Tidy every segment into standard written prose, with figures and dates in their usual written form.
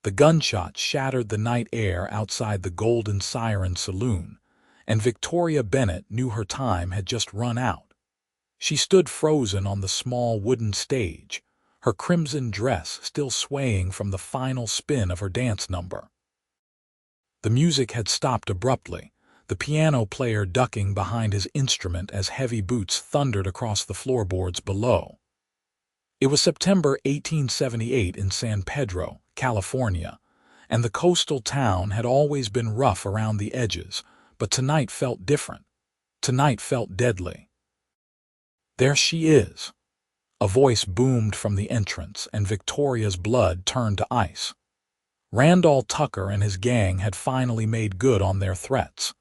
The gunshot shattered the night air outside the Golden Siren Saloon, and Victoria Bennett knew her time had just run out. She stood frozen on the small wooden stage, her crimson dress still swaying from the final spin of her dance number. The music had stopped abruptly, the piano player ducking behind his instrument as heavy boots thundered across the floorboards below. It was September 1878 in San Pedro, California, and the coastal town had always been rough around the edges, but tonight felt different. Tonight felt deadly. "There she is!" A voice boomed from the entrance, and Victoria's blood turned to ice. Randall Tucker and his gang had finally made good on their threats.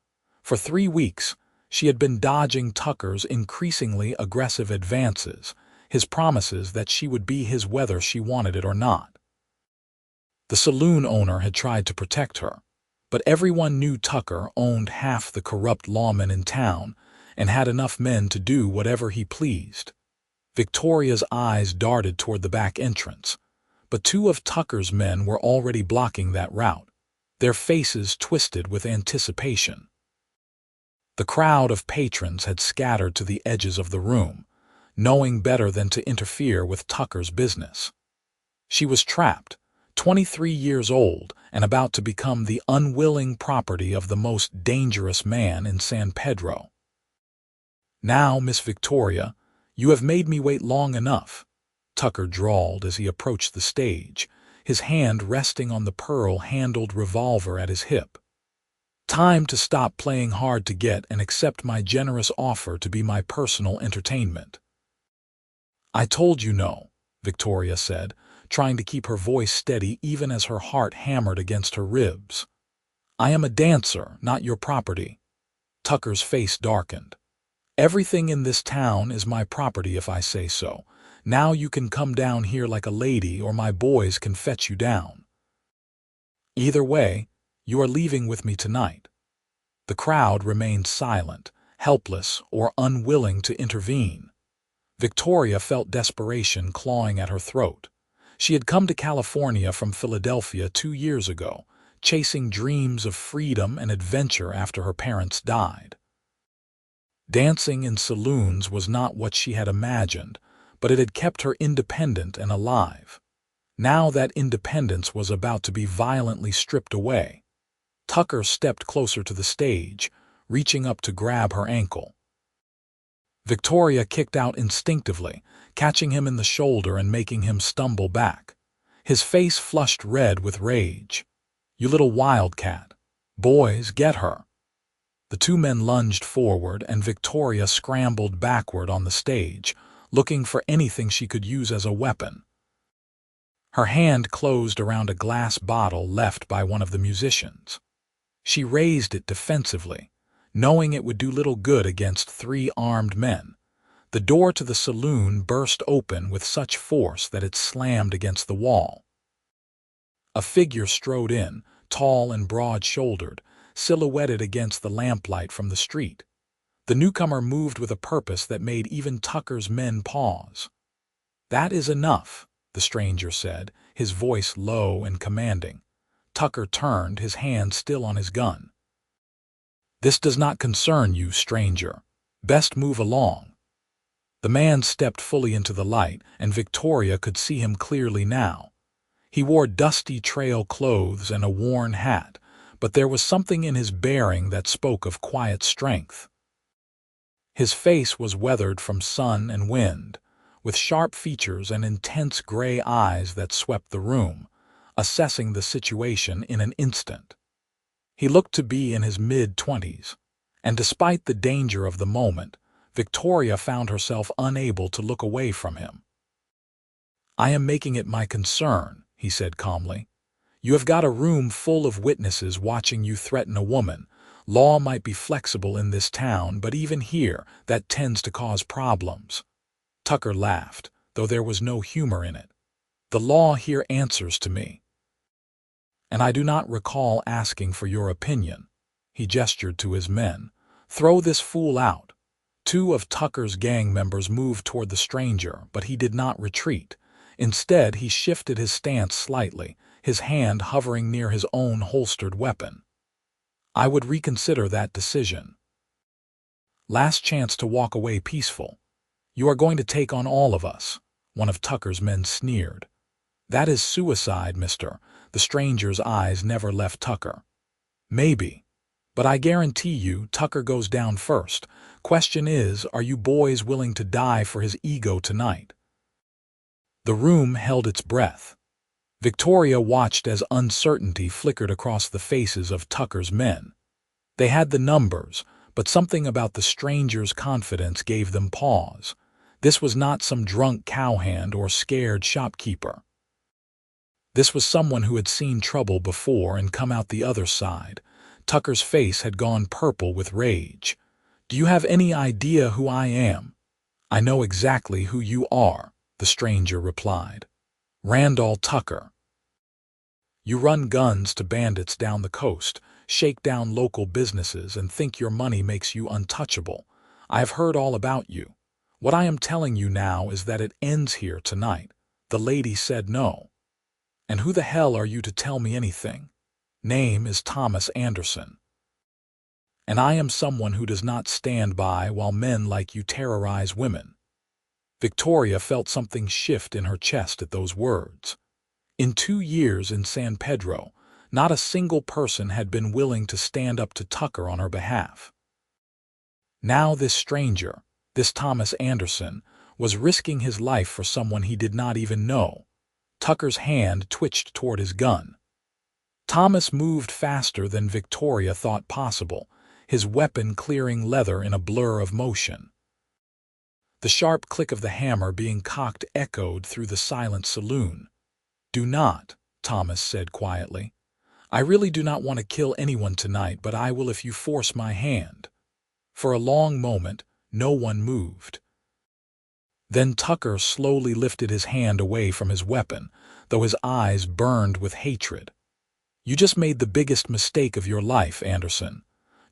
For 3 weeks, she had been dodging Tucker's increasingly aggressive advances, his promises that she would be his whether she wanted it or not. The saloon owner had tried to protect her, but everyone knew Tucker owned half the corrupt lawmen in town and had enough men to do whatever he pleased. Victoria's eyes darted toward the back entrance, but 2 of Tucker's men were already blocking that route, their faces twisted with anticipation. The crowd of patrons had scattered to the edges of the room, knowing better than to interfere with Tucker's business. She was trapped, 23 years old and about to become the unwilling property of the most dangerous man in San Pedro. "Now, Miss Victoria, you have made me wait long enough," Tucker drawled as he approached the stage, his hand resting on the pearl-handled revolver at his hip. "Time to stop playing hard to get and accept my generous offer to be my personal entertainment." "I told you no," Victoria said, trying to keep her voice steady even as her heart hammered against her ribs. "I am a dancer, not your property." Tucker's face darkened. "Everything in this town is my property if I say so. Now you can come down here like a lady or my boys can fetch you down. Either way, you are leaving with me tonight." The crowd remained silent, helpless or unwilling to intervene. Victoria felt desperation clawing at her throat. She had come to California from Philadelphia 2 years ago, chasing dreams of freedom and adventure after her parents died. Dancing in saloons was not what she had imagined, but it had kept her independent and alive. Now that independence was about to be violently stripped away. Tucker stepped closer to the stage, reaching up to grab her ankle. Victoria kicked out instinctively, catching him in the shoulder and making him stumble back. His face flushed red with rage. "You little wildcat. Boys, get her." The 2 men lunged forward, and Victoria scrambled backward on the stage, looking for anything she could use as a weapon. Her hand closed around a glass bottle left by one of the musicians. She raised it defensively, knowing it would do little good against 3 armed men. The door to the saloon burst open with such force that it slammed against the wall. A figure strode in, tall and broad-shouldered, silhouetted against the lamplight from the street. The newcomer moved with a purpose that made even Tucker's men pause. "That is enough," the stranger said, his voice low and commanding. Tucker turned, his hand still on his gun. "This does not concern you, stranger. Best move along." The man stepped fully into the light, and Victoria could see him clearly now. He wore dusty trail clothes and a worn hat, but there was something in his bearing that spoke of quiet strength. His face was weathered from sun and wind, with sharp features and intense gray eyes that swept the room, assessing the situation in an instant. He looked to be in his mid-20s, and despite the danger of the moment, Victoria found herself unable to look away from him. "I am making it my concern," he said calmly. "You have got a room full of witnesses watching you threaten a woman. Law might be flexible in this town, but even here, that tends to cause problems." Tucker laughed, though there was no humor in it. "The law here answers to me. And I do not recall asking for your opinion." He gestured to his men. "Throw this fool out." 2 of Tucker's gang members moved toward the stranger, but he did not retreat. Instead, he shifted his stance slightly, his hand hovering near his own holstered weapon. "I would reconsider that decision. Last chance to walk away peaceful. You are going to take on all of us," one of Tucker's men sneered. "That is suicide, mister." The stranger's eyes never left Tucker. "Maybe. But I guarantee you Tucker goes down first. Question is, are you boys willing to die for his ego tonight?" The room held its breath. Victoria watched as uncertainty flickered across the faces of Tucker's men. They had the numbers, but something about the stranger's confidence gave them pause. This was not some drunk cowhand or scared shopkeeper. This was someone who had seen trouble before and come out the other side. Tucker's face had gone purple with rage. "Do you have any idea who I am?" "I know exactly who you are," the stranger replied. "Randall Tucker. You run guns to bandits down the coast, shake down local businesses, and think your money makes you untouchable. I have heard all about you. What I am telling you now is that it ends here tonight." The lady said no. "And who the hell are you to tell me anything?" "Name is Thomas Anderson. And I am someone who does not stand by while men like you terrorize women." Victoria felt something shift in her chest at those words. In 2 years in San Pedro, not a single person had been willing to stand up to Tucker on her behalf. Now this stranger, this Thomas Anderson, was risking his life for someone he did not even know. Tucker's hand twitched toward his gun. Thomas moved faster than Victoria thought possible, his weapon clearing leather in a blur of motion. The sharp click of the hammer being cocked echoed through the silent saloon. "Do not," Thomas said quietly. "I really do not want to kill anyone tonight, but I will if you force my hand." For a long moment, no one moved. Then Tucker slowly lifted his hand away from his weapon, though his eyes burned with hatred. "You just made the biggest mistake of your life, Anderson.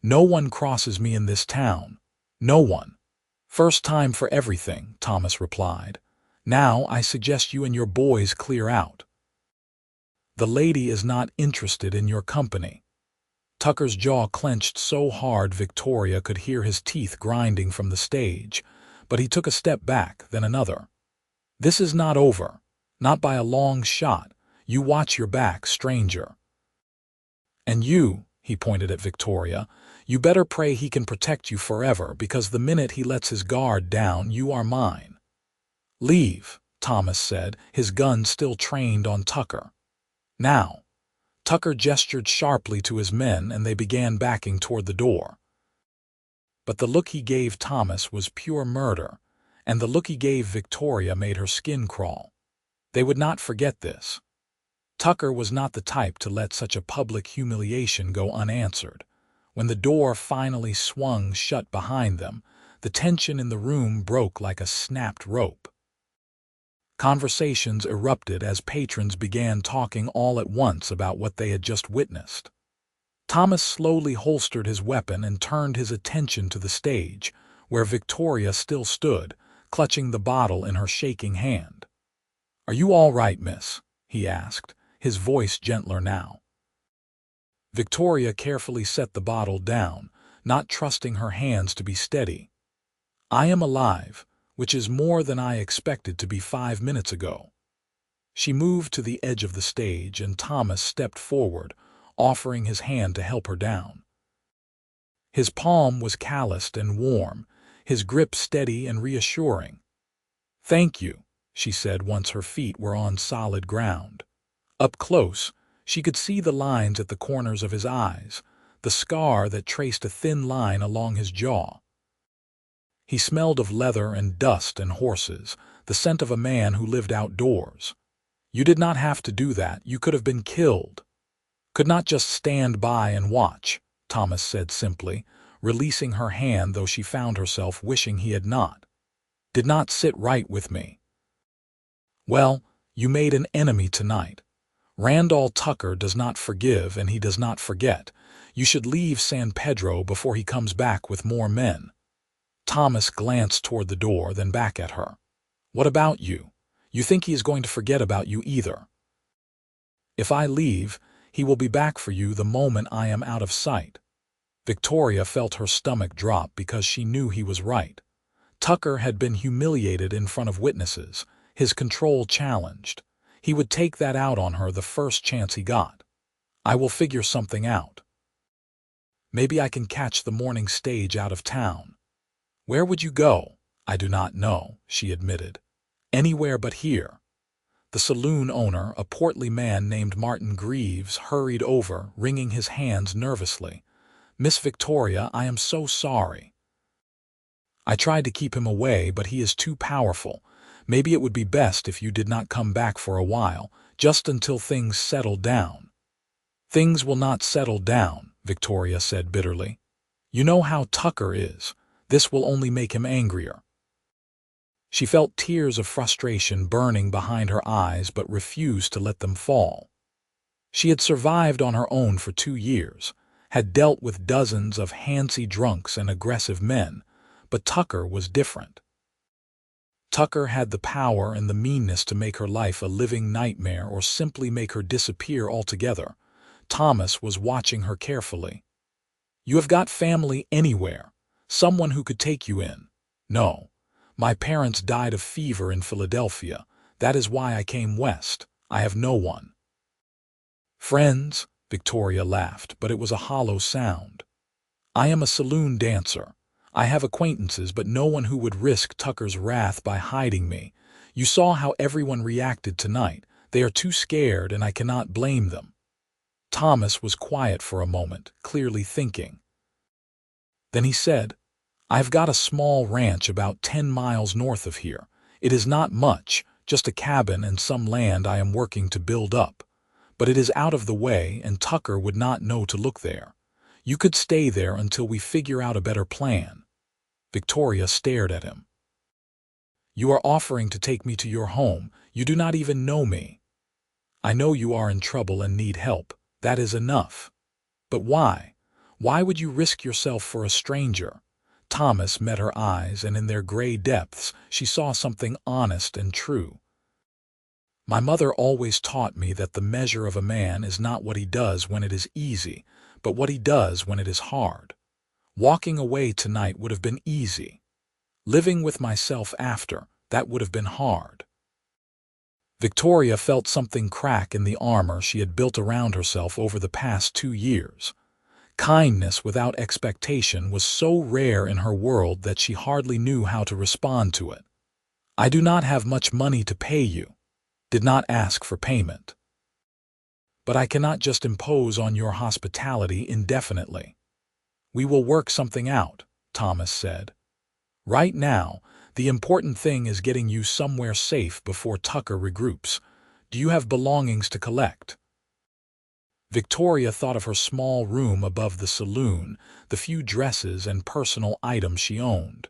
No one crosses me in this town. No one." "First time for everything," Thomas replied. "Now I suggest you and your boys clear out. The lady is not interested in your company." Tucker's jaw clenched so hard Victoria could hear his teeth grinding from the stage, but he took a step back, then another. "This is not over. Not by a long shot. You watch your back, stranger. And you," he pointed at Victoria, "you better pray he can protect you forever, because the minute he lets his guard down, you are mine." "Leave," Thomas said, his gun still trained on Tucker. "Now." Tucker gestured sharply to his men, and they began backing toward the door. But the look he gave Thomas was pure murder, and the look he gave Victoria made her skin crawl. They would not forget this. Tucker was not the type to let such a public humiliation go unanswered. When the door finally swung shut behind them, the tension in the room broke like a snapped rope. Conversations erupted as patrons began talking all at once about what they had just witnessed. Thomas slowly holstered his weapon and turned his attention to the stage, where Victoria still stood, clutching the bottle in her shaking hand. "Are you all right, miss?" he asked, his voice gentler now. Victoria carefully set the bottle down, not trusting her hands to be steady. "I am alive, which is more than I expected to be 5 minutes ago." She moved to the edge of the stage, and Thomas stepped forward, offering his hand to help her down. His palm was calloused and warm, his grip steady and reassuring. "Thank you," she said once her feet were on solid ground. Up close, she could see the lines at the corners of his eyes, the scar that traced a thin line along his jaw. He smelled of leather and dust and horses, the scent of a man who lived outdoors. "You did not have to do that. You could have been killed." "Could not just stand by and watch," Thomas said simply, releasing her hand, though she found herself wishing he had not. "Did not sit right with me." "Well, you made an enemy tonight. Randall Tucker does not forgive, and he does not forget. You should leave San Pedro before he comes back with more men." Thomas glanced toward the door, then back at her. "What about you? You think he is going to forget about you either?" If I leave, he will be back for you the moment I am out of sight." Victoria felt her stomach drop because she knew he was right. Tucker had been humiliated in front of witnesses, his control challenged. He would take that out on her the first chance he got. "I will figure something out. Maybe I can catch the morning stage out of town." "Where would you go?" "I do not know," she admitted. "Anywhere but here." The saloon owner, a portly man named Martin Greaves, hurried over, wringing his hands nervously. "Miss Victoria, I am so sorry. I tried to keep him away, but he is too powerful. Maybe it would be best if you did not come back for a while, just until things settle down." "Things will not settle down," Victoria said bitterly. "You know how Tucker is. This will only make him angrier." She felt tears of frustration burning behind her eyes but refused to let them fall. She had survived on her own for 2 years, had dealt with dozens of handsy drunks and aggressive men, but Tucker was different. Tucker had the power and the meanness to make her life a living nightmare or simply make her disappear altogether. Thomas was watching her carefully. "You have got family anywhere? Someone who could take you in?" "No. My parents died of fever in Philadelphia. That is why I came west. I have no one." "Friends?" Victoria laughed, but it was a hollow sound. "I am a saloon dancer. I have acquaintances, but no one who would risk Tucker's wrath by hiding me. You saw how everyone reacted tonight. They are too scared, and I cannot blame them." Thomas was quiet for a moment, clearly thinking. Then he said, "I've got a small ranch about 10 miles north of here. It is not much, just a cabin and some land I am working to build up. But it is out of the way, and Tucker would not know to look there. You could stay there until we figure out a better plan." Victoria stared at him. "You are offering to take me to your home. You do not even know me." "I know you are in trouble and need help. That is enough." "But why? Why would you risk yourself for a stranger?" Thomas met her eyes, and in their gray depths she saw something honest and true. "My mother always taught me that the measure of a man is not what he does when it is easy, but what he does when it is hard. Walking away tonight would have been easy. Living with myself after, that would have been hard." Victoria felt something crack in the armor she had built around herself over the past 2 years. Kindness without expectation was so rare in her world that she hardly knew how to respond to it. "I do not have much money to pay you. Did not ask for payment. But I cannot just impose on your hospitality indefinitely." "We will work something out," Thomas said. "Right now, the important thing is getting you somewhere safe before Tucker regroups. Do you have belongings to collect?" Victoria thought of her small room above the saloon, the few dresses and personal items she owned.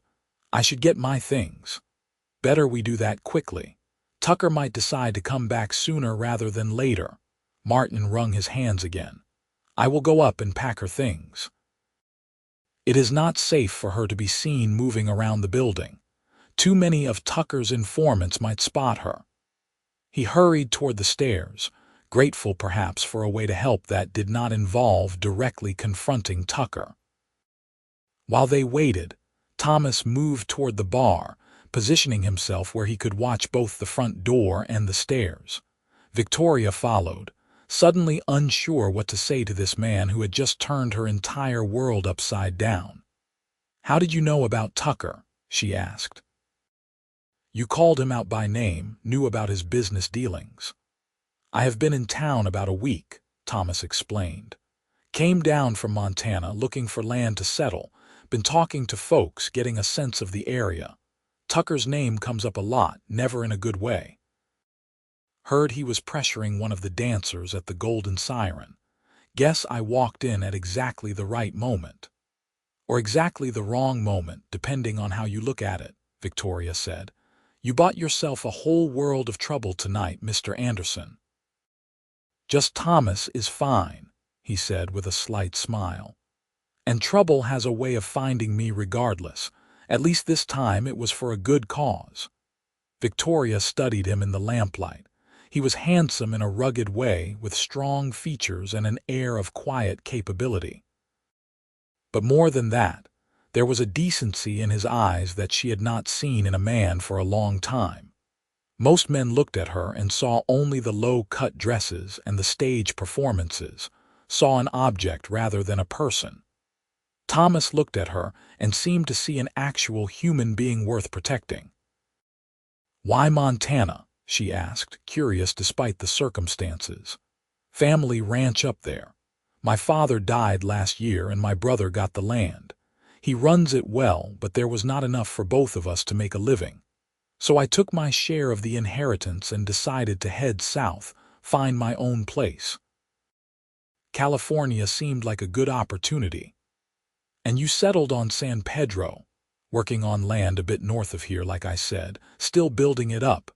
"I should get my things. Better we do that quickly. Tucker might decide to come back sooner rather than later." Martin wrung his hands again. "I will go up and pack her things. It is not safe for her to be seen moving around the building. Too many of Tucker's informants might spot her." He hurried toward the stairs, grateful perhaps for a way to help that did not involve directly confronting Tucker. While they waited, Thomas moved toward the bar, positioning himself where he could watch both the front door and the stairs. Victoria followed, suddenly unsure what to say to this man who had just turned her entire world upside down. "How did you know about Tucker?" she asked. "You called him out by name, knew about his business dealings." "I have been in town about a week," Thomas explained. "Came down from Montana looking for land to settle, been talking to folks, getting a sense of the area. Tucker's name comes up a lot, never in a good way. Heard he was pressuring one of the dancers at the Golden Siren. Guess I walked in at exactly the right moment. Or exactly the wrong moment, depending on how you look at it," Victoria said. "You bought yourself a whole world of trouble tonight, Mr. Anderson." "Just Thomas is fine," he said with a slight smile. "And trouble has a way of finding me regardless. At least this time it was for a good cause." Victoria studied him in the lamplight. He was handsome in a rugged way, with strong features and an air of quiet capability. But more than that, there was a decency in his eyes that she had not seen in a man for a long time. Most men looked at her and saw only the low-cut dresses and the stage performances, saw an object rather than a person. Thomas looked at her and seemed to see an actual human being worth protecting. "Why Montana?" she asked, curious despite the circumstances. "Family ranch up there. My father died last year and my brother got the land. He runs it well, but there was not enough for both of us to make a living. So I took my share of the inheritance and decided to head south, find my own place. California seemed like a good opportunity. And you settled on San Pedro, working on land a bit north of here, like I said, still building it up.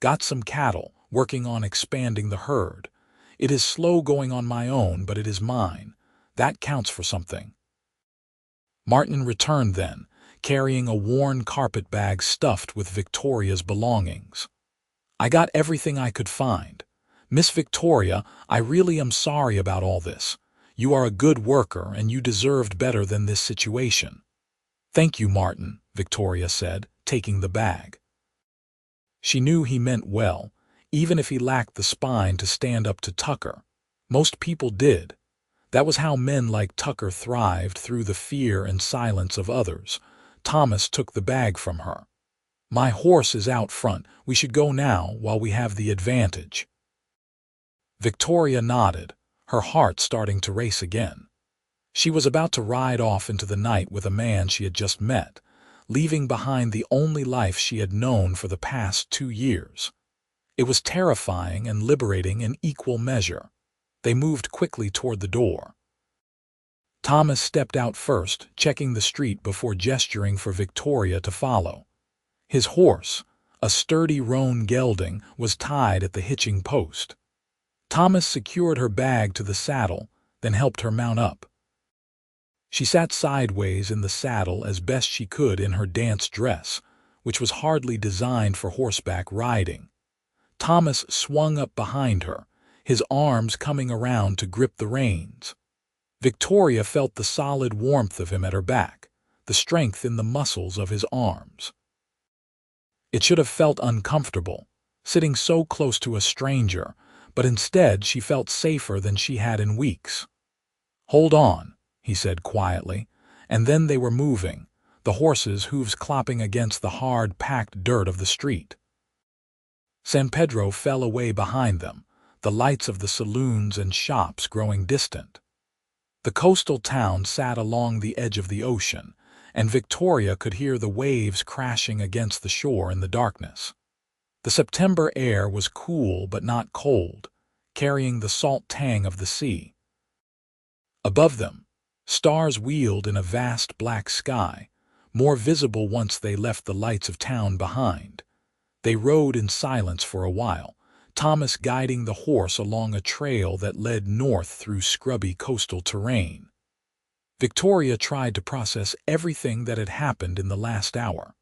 Got some cattle, working on expanding the herd. It is slow going on my own, but it is mine. That counts for something." Martin returned then, carrying a worn carpet bag stuffed with Victoria's belongings. "I got everything I could find. Miss Victoria, I really am sorry about all this. You are a good worker and you deserved better than this situation." "Thank you, Martin," Victoria said, taking the bag. She knew he meant well, even if he lacked the spine to stand up to Tucker. Most people did. That was how men like Tucker thrived, through the fear and silence of others. Thomas took the bag from her. "My horse is out front. We should go now while we have the advantage." Victoria nodded, her heart starting to race again. She was about to ride off into the night with a man she had just met, leaving behind the only life she had known for the past 2 years. It was terrifying and liberating in equal measure. They moved quickly toward the door. Thomas stepped out first, checking the street before gesturing for Victoria to follow. His horse, a sturdy roan gelding, was tied at the hitching post. Thomas secured her bag to the saddle, then helped her mount up. She sat sideways in the saddle as best she could in her dance dress, which was hardly designed for horseback riding. Thomas swung up behind her, his arms coming around to grip the reins. Victoria felt the solid warmth of him at her back, the strength in the muscles of his arms. It should have felt uncomfortable, sitting so close to a stranger, but instead she felt safer than she had in weeks. "Hold on," he said quietly, and then they were moving, the horses' hooves clopping against the hard, packed dirt of the street. San Pedro fell away behind them, the lights of the saloons and shops growing distant. The coastal town sat along the edge of the ocean, and Victoria could hear the waves crashing against the shore in the darkness. The September air was cool but not cold, carrying the salt tang of the sea. Above them, stars wheeled in a vast black sky, more visible once they left the lights of town behind. They rode in silence for a while, Thomas guiding the horse along a trail that led north through scrubby coastal terrain. Victoria tried to process everything that had happened in the last hour.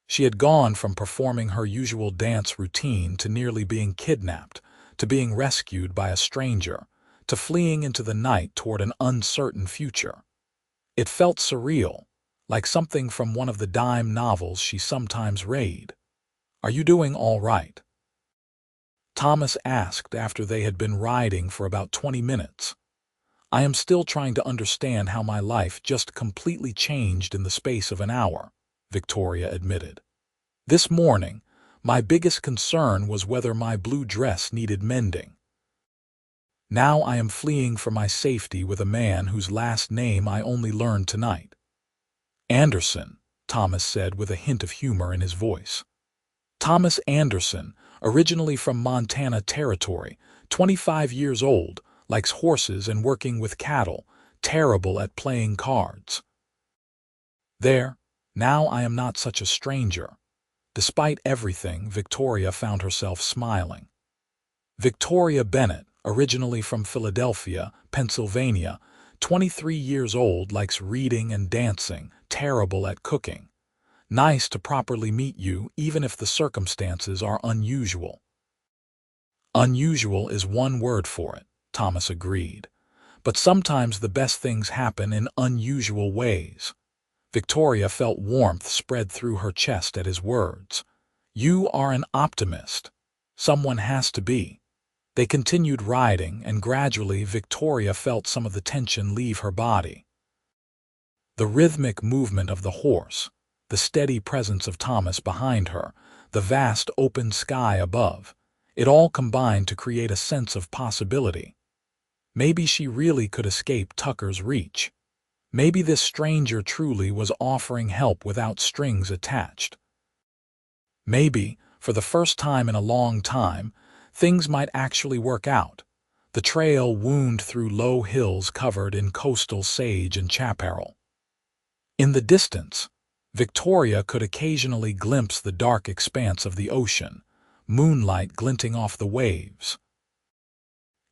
She had gone from performing her usual dance routine to nearly being kidnapped, to being rescued by a stranger, to fleeing into the night toward an uncertain future. It felt surreal, like something from one of the dime novels she sometimes read. "Are you doing all right?" Thomas asked after they had been riding for about 20 minutes. "I am still trying to understand how my life just completely changed in the space of an hour," Victoria admitted. "This morning, my biggest concern was whether my blue dress needed mending. Now I am fleeing for my safety with a man whose last name I only learned tonight." "Anderson," Thomas said with a hint of humor in his voice. "Thomas Anderson, originally from Montana Territory, 25 years old, likes horses and working with cattle, terrible at playing cards." There, now I am not such a stranger. Despite everything, Victoria found herself smiling. Victoria Bennett, originally from Philadelphia, Pennsylvania, 23 years old, likes reading and dancing, terrible at cooking. Nice to properly meet you, even if the circumstances are unusual. Unusual is one word for it, Thomas agreed. But sometimes the best things happen in unusual ways. Victoria felt warmth spread through her chest at his words. You are an optimist. Someone has to be. They continued riding, and gradually Victoria felt some of the tension leave her body. The rhythmic movement of the horse, the steady presence of Thomas behind her, the vast open sky above, it all combined to create a sense of possibility. Maybe she really could escape Tucker's reach. Maybe this stranger truly was offering help without strings attached. Maybe, for the first time in a long time, things might actually work out. The trail wound through low hills covered in coastal sage and chaparral. In the distance, Victoria could occasionally glimpse the dark expanse of the ocean, moonlight glinting off the waves.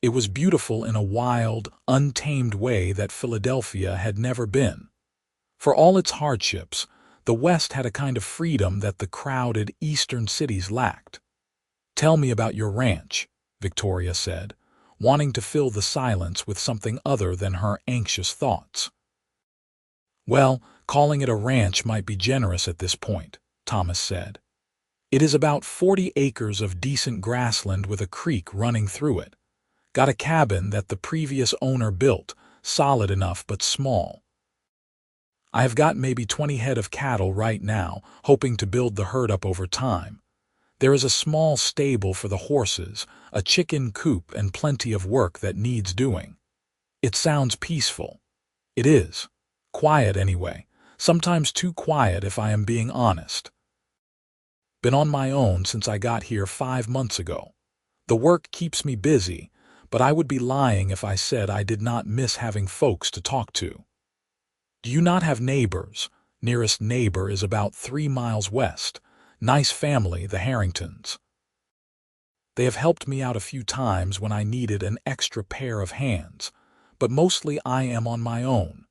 It was beautiful in a wild, untamed way that Philadelphia had never been. For all its hardships, the West had a kind of freedom that the crowded eastern cities lacked. "Tell me about your ranch," Victoria said, wanting to fill the silence with something other than her anxious thoughts. "Well, calling it a ranch might be generous at this point," Thomas said. "It is about 40 acres of decent grassland with a creek running through it. Got a cabin that the previous owner built, solid enough but small. I have got maybe 20 head of cattle right now, hoping to build the herd up over time. There is a small stable for the horses, a chicken coop, and plenty of work that needs doing. It sounds peaceful. It is. Quiet anyway, sometimes too quiet if I am being honest. Been on my own since I got here 5 months ago. The work keeps me busy, but I would be lying if I said I did not miss having folks to talk to." "Do you not have neighbors?" "Nearest neighbor is about 3 miles west. Nice family, the Harringtons. They have helped me out a few times when I needed an extra pair of hands, but mostly I am on my own."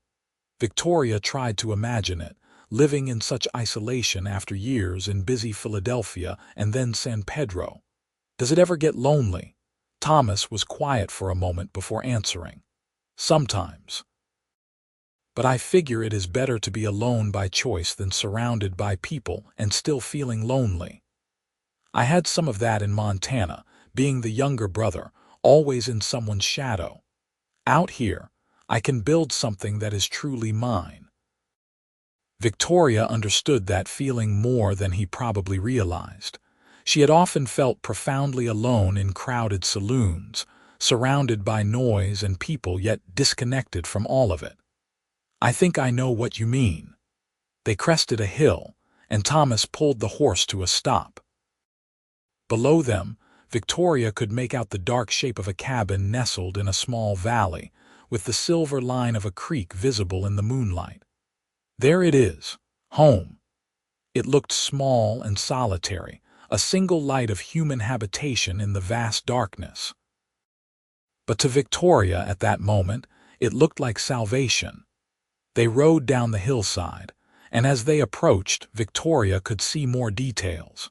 Victoria tried to imagine it, living in such isolation after years in busy Philadelphia and then San Pedro. "Does it ever get lonely?" Thomas was quiet for a moment before answering. "Sometimes. But I figure it is better to be alone by choice than surrounded by people and still feeling lonely. I had some of that in Montana, being the younger brother, always in someone's shadow. Out here, I can build something that is truly mine." Victoria understood that feeling more than he probably realized. She had often felt profoundly alone in crowded saloons, surrounded by noise and people yet disconnected from all of it. "I think I know what you mean." They crested a hill, and Thomas pulled the horse to a stop. Below them, Victoria could make out the dark shape of a cabin nestled in a small valley, with the silver line of a creek visible in the moonlight. There it is, home. It looked small and solitary, a single light of human habitation in the vast darkness. But to Victoria at that moment, it looked like salvation. They rode down the hillside, and as they approached, Victoria could see more details.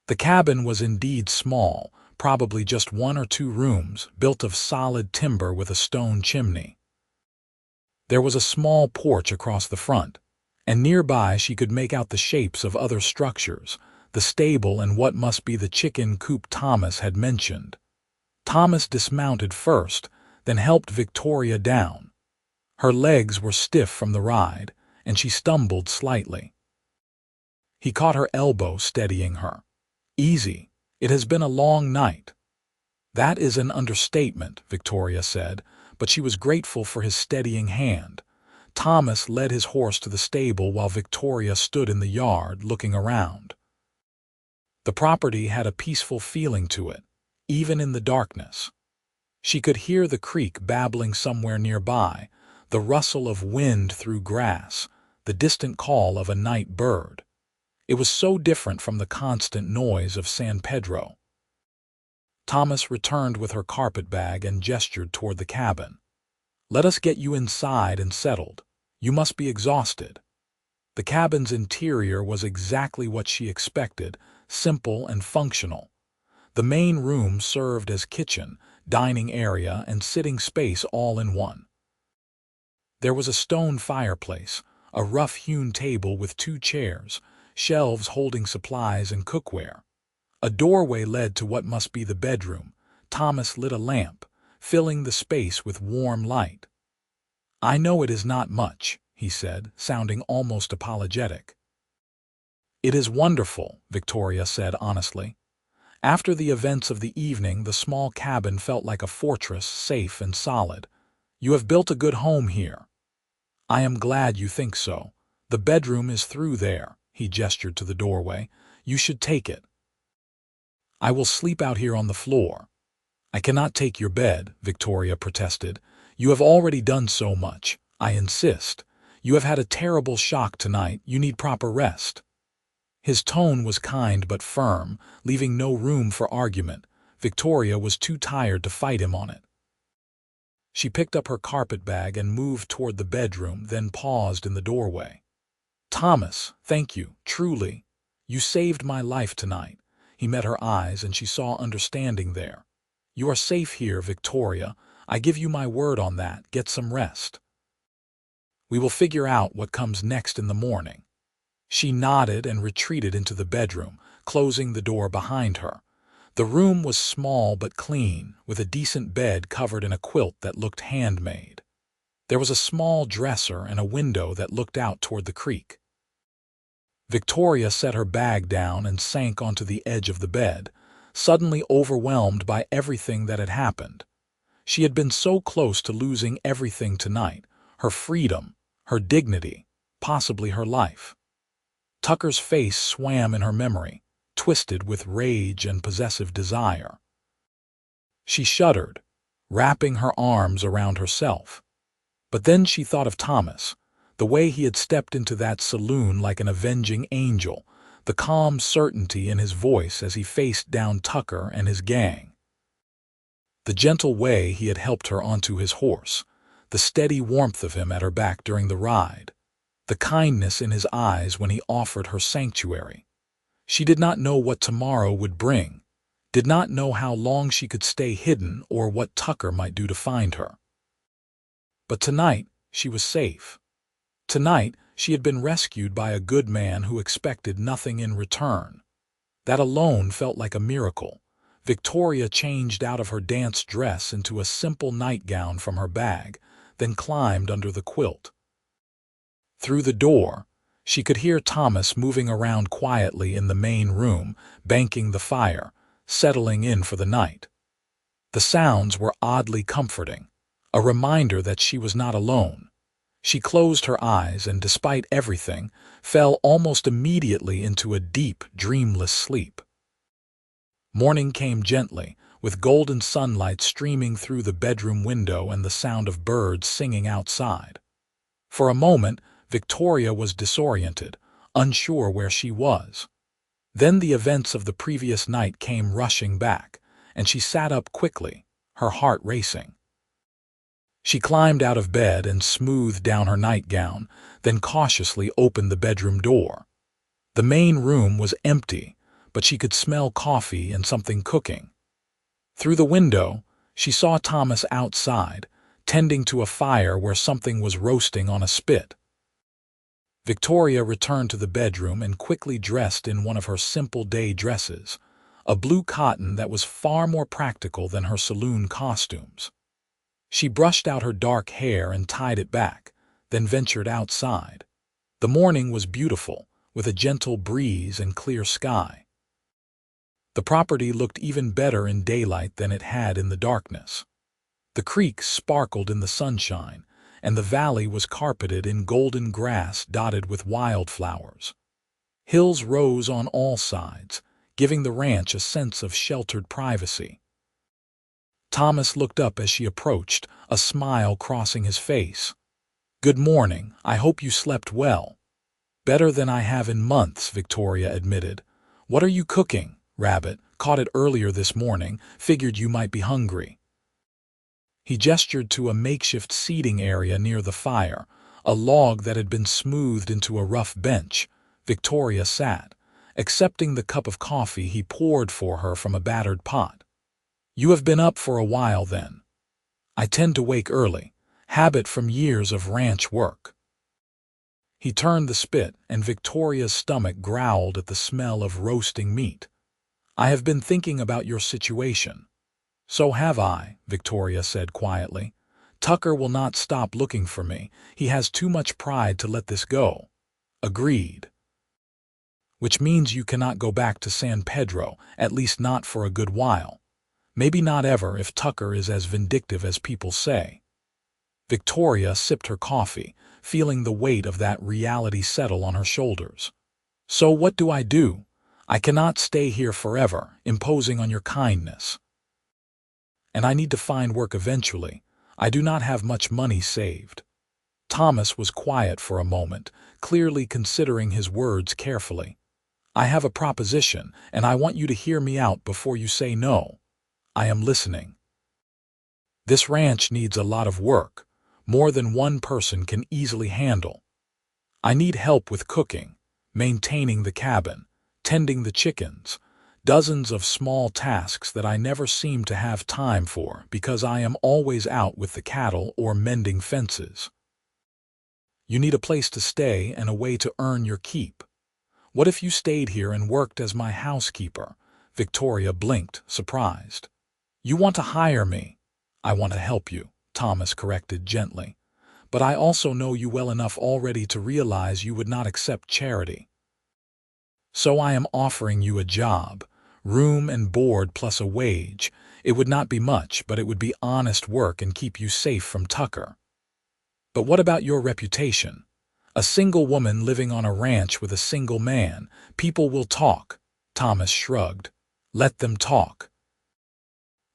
The cabin was indeed small, probably just 1 or 2 rooms, built of solid timber with a stone chimney. There was a small porch across the front, and nearby she could make out the shapes of other structures, the stable and what must be the chicken coop Thomas had mentioned. Thomas dismounted first, then helped Victoria down. Her legs were stiff from the ride, and she stumbled slightly. He caught her elbow, steadying her. "Easy. It has been a long night." "That is an understatement," Victoria said, but she was grateful for his steadying hand. Thomas led his horse to the stable while Victoria stood in the yard, looking around. The property had a peaceful feeling to it, even in the darkness. She could hear the creek babbling somewhere nearby, the rustle of wind through grass, the distant call of a night bird. It was so different from the constant noise of San Pedro. Thomas returned with her carpet bag and gestured toward the cabin. "Let us get you inside and settled. You must be exhausted." The cabin's interior was exactly what she expected, simple and functional. The main room served as kitchen, dining area, and sitting space all in one. There was a stone fireplace, a rough-hewn table with 2 chairs, shelves holding supplies and cookware. A doorway led to what must be the bedroom. Thomas lit a lamp, filling the space with warm light. "I know it is not much," he said, sounding almost apologetic. "It is wonderful," Victoria said honestly. After the events of the evening, the small cabin felt like a fortress, safe and solid. "You have built a good home here." "I am glad you think so. The bedroom is through there," he gestured to the doorway. "You should take it." "I will sleep out here on the floor." "I cannot take your bed," Victoria protested. "You have already done so much. I insist. You have had a terrible shock tonight. You need proper rest." His tone was kind but firm, leaving no room for argument. Victoria was too tired to fight him on it. She picked up her carpet bag and moved toward the bedroom, then paused in the doorway. "Thomas, thank you, truly. You saved my life tonight." He met her eyes and she saw understanding there. "You are safe here, Victoria. I give you my word on that. Get some rest. We will figure out what comes next in the morning." She nodded and retreated into the bedroom, closing the door behind her. The room was small but clean, with a decent bed covered in a quilt that looked handmade. There was a small dresser and a window that looked out toward the creek. Victoria set her bag down and sank onto the edge of the bed, suddenly overwhelmed by everything that had happened. She had been so close to losing everything tonight: her freedom, her dignity, possibly her life. Tucker's face swam in her memory, twisted with rage and possessive desire. She shuddered, wrapping her arms around herself. But then she thought of Thomas, the way he had stepped into that saloon like an avenging angel, the calm certainty in his voice as he faced down Tucker and his gang. The gentle way he had helped her onto his horse, the steady warmth of him at her back during the ride, the kindness in his eyes when he offered her sanctuary. She did not know what tomorrow would bring, did not know how long she could stay hidden or what Tucker might do to find her. But tonight she was safe. Tonight she had been rescued by a good man who expected nothing in return. That alone felt like a miracle. Victoria changed out of her dance dress into a simple nightgown from her bag, then climbed under the quilt. Through the door, she could hear Thomas moving around quietly in the main room, banking the fire, settling in for the night. The sounds were oddly comforting, a reminder that she was not alone. She closed her eyes and, despite everything, fell almost immediately into a deep, dreamless sleep. Morning came gently, with golden sunlight streaming through the bedroom window and the sound of birds singing outside. For a moment, Victoria was disoriented, unsure where she was. Then the events of the previous night came rushing back, and she sat up quickly, her heart racing. She climbed out of bed and smoothed down her nightgown, then cautiously opened the bedroom door. The main room was empty, but she could smell coffee and something cooking. Through the window, she saw Thomas outside, tending to a fire where something was roasting on a spit. Victoria returned to the bedroom and quickly dressed in one of her simple day dresses, a blue cotton that was far more practical than her saloon costumes. She brushed out her dark hair and tied it back, then ventured outside. The morning was beautiful, with a gentle breeze and clear sky. The property looked even better in daylight than it had in the darkness. The creek sparkled in the sunshine, and the valley was carpeted in golden grass dotted with wildflowers. Hills rose on all sides, giving the ranch a sense of sheltered privacy. Thomas looked up as she approached, a smile crossing his face. "Good morning. I hope you slept well." "Better than I have in months," Victoria admitted. "What are you cooking?" "Rabbit. Caught it earlier this morning. Figured you might be hungry." He gestured to a makeshift seating area near the fire, a log that had been smoothed into a rough bench. Victoria sat, accepting the cup of coffee he poured for her from a battered pot. "You have been up for a while then." "I tend to wake early. Habit from years of ranch work." He turned the spit, and Victoria's stomach growled at the smell of roasting meat. "I have been thinking about your situation." "So have I," Victoria said quietly. "Tucker will not stop looking for me. He has too much pride to let this go." "Agreed." "Which means you cannot go back to San Pedro, at least not for a good while. Maybe not ever if Tucker is as vindictive as people say." Victoria sipped her coffee, feeling the weight of that reality settle on her shoulders. "So what do I do? I cannot stay here forever, imposing on your kindness. And I need to find work eventually. I do not have much money saved." Thomas was quiet for a moment, clearly considering his words carefully. "I have a proposition, and I want you to hear me out before you say no." "I am listening." "This ranch needs a lot of work, more than one person can easily handle. I need help with cooking, maintaining the cabin, tending the chickens, dozens of small tasks that I never seem to have time for because I am always out with the cattle or mending fences. You need a place to stay and a way to earn your keep. What if you stayed here and worked as my housekeeper?" Victoria blinked, surprised. "You want to hire me?" "I want to help you," Thomas corrected gently. "But I also know you well enough already to realize you would not accept charity. So I am offering you a job, room and board plus a wage. It would not be much, but it would be honest work and keep you safe from Tucker." "But what about your reputation? A single woman living on a ranch with a single man. People will talk." Thomas shrugged. "Let them talk.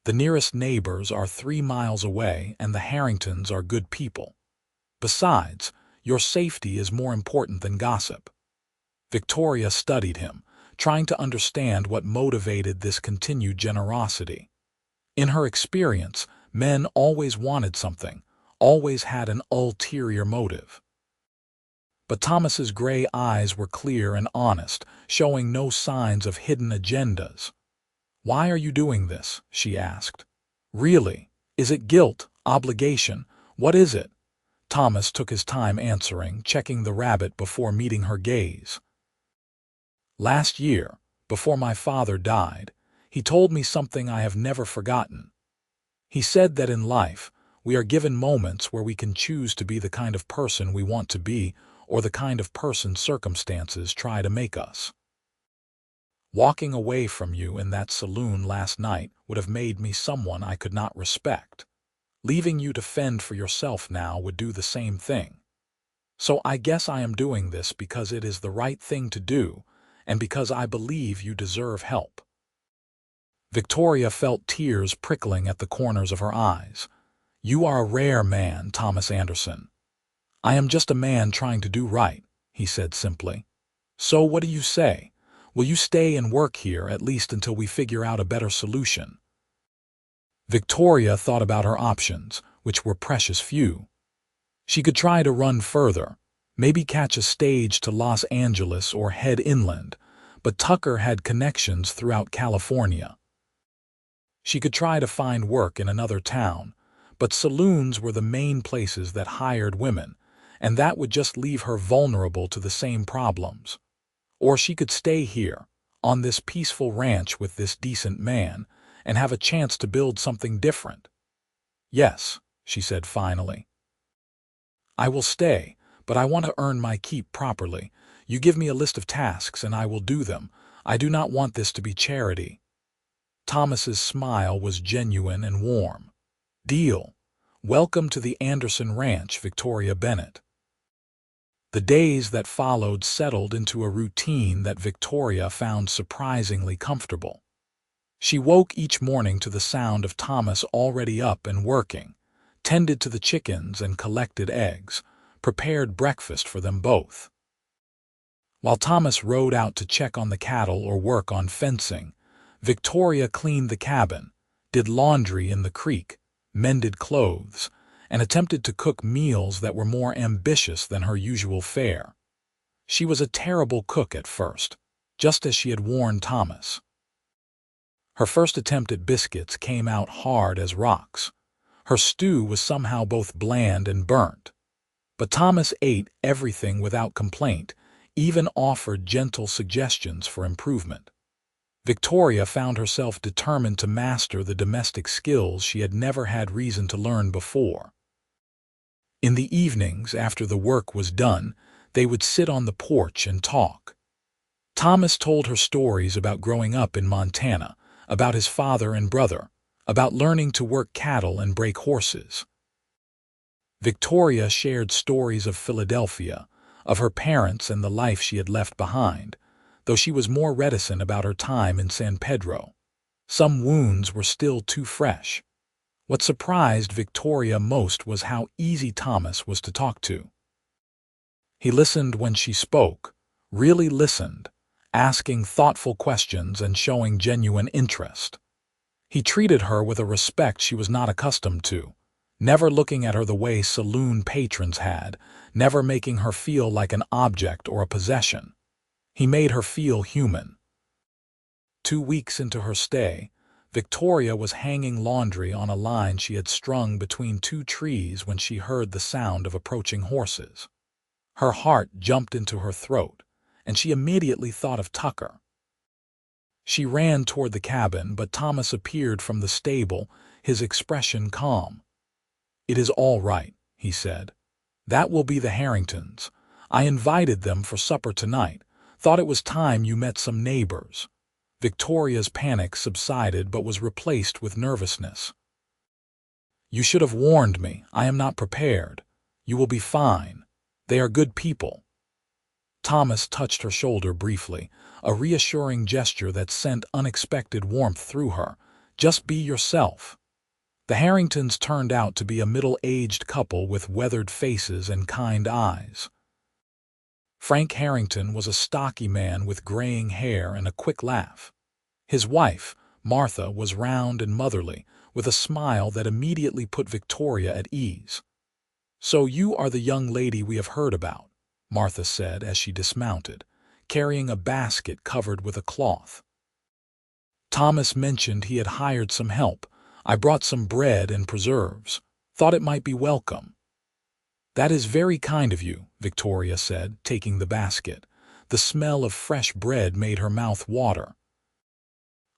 The nearest neighbors are 3 miles away, and the Harringtons are good people. Besides, your safety is more important than gossip." Victoria studied him, trying to understand what motivated this continued generosity. In her experience, men always wanted something, always had an ulterior motive. But Thomas's gray eyes were clear and honest, showing no signs of hidden agendas. "Why are you doing this?" she asked. "Really? Is it guilt? Obligation? What is it?" Thomas took his time answering, checking the rabbit before meeting her gaze. "Last year, before my father died, he told me something I have never forgotten. He said that in life, we are given moments where we can choose to be the kind of person we want to be or the kind of person circumstances try to make us. Walking away from you in that saloon last night would have made me someone I could not respect. Leaving you to fend for yourself now would do the same thing. So I guess I am doing this because it is the right thing to do, and because I believe you deserve help." Victoria felt tears prickling at the corners of her eyes. "You are a rare man, Thomas Anderson." "I am just a man trying to do right," he said simply. "So what do you say? Will you stay and work here at least until we figure out a better solution?" Victoria thought about her options, which were precious few. She could try to run further, maybe catch a stage to Los Angeles or head inland, but Tucker had connections throughout California. She could try to find work in another town, but saloons were the main places that hired women, and that would just leave her vulnerable to the same problems. Or she could stay here, on this peaceful ranch with this decent man, and have a chance to build something different. "Yes," she said finally. "I will stay, but I want to earn my keep properly. You give me a list of tasks and I will do them. I do not want this to be charity." Thomas's smile was genuine and warm. "Deal. Welcome to the Anderson Ranch, Victoria Bennett." The days that followed settled into a routine that Victoria found surprisingly comfortable. She woke each morning to the sound of Thomas already up and working, tended to the chickens and collected eggs, prepared breakfast for them both. While Thomas rode out to check on the cattle or work on fencing, Victoria cleaned the cabin, did laundry in the creek, mended clothes, and attempted to cook meals that were more ambitious than her usual fare. She was a terrible cook at first, just as she had warned Thomas. Her first attempt at biscuits came out hard as rocks. Her stew was somehow both bland and burnt. But Thomas ate everything without complaint, even offered gentle suggestions for improvement. Victoria found herself determined to master the domestic skills she had never had reason to learn before. In the evenings, after the work was done, they would sit on the porch and talk. Thomas told her stories about growing up in Montana, about his father and brother, about learning to work cattle and break horses. Victoria shared stories of Philadelphia, of her parents and the life she had left behind, though she was more reticent about her time in San Pedro. Some wounds were still too fresh. What surprised Victoria most was how easy Thomas was to talk to. He listened when she spoke, really listened, asking thoughtful questions and showing genuine interest. He treated her with a respect she was not accustomed to, never looking at her the way saloon patrons had, never making her feel like an object or a possession. He made her feel human. 2 weeks into her stay, Victoria was hanging laundry on a line she had strung between 2 trees when she heard the sound of approaching horses. Her heart jumped into her throat, and she immediately thought of Tucker. She ran toward the cabin, but Thomas appeared from the stable, his expression calm. "It is all right," he said. "That will be the Harringtons. I invited them for supper tonight. Thought it was time you met some neighbors." Victoria's panic subsided but was replaced with nervousness. "You should have warned me. I am not prepared. You will be fine. They are good people." Thomas touched her shoulder briefly, a reassuring gesture that sent unexpected warmth through her. "Just be yourself." The Harringtons turned out to be a middle-aged couple with weathered faces and kind eyes. Frank Harrington was a stocky man with graying hair and a quick laugh. His wife, Martha, was round and motherly, with a smile that immediately put Victoria at ease. "So you are the young lady we have heard about," Martha said as she dismounted, carrying a basket covered with a cloth. "Thomas mentioned he had hired some help. I brought some bread and preserves. Thought it might be welcome." "That is very kind of you," Victoria said, taking the basket. The smell of fresh bread made her mouth water.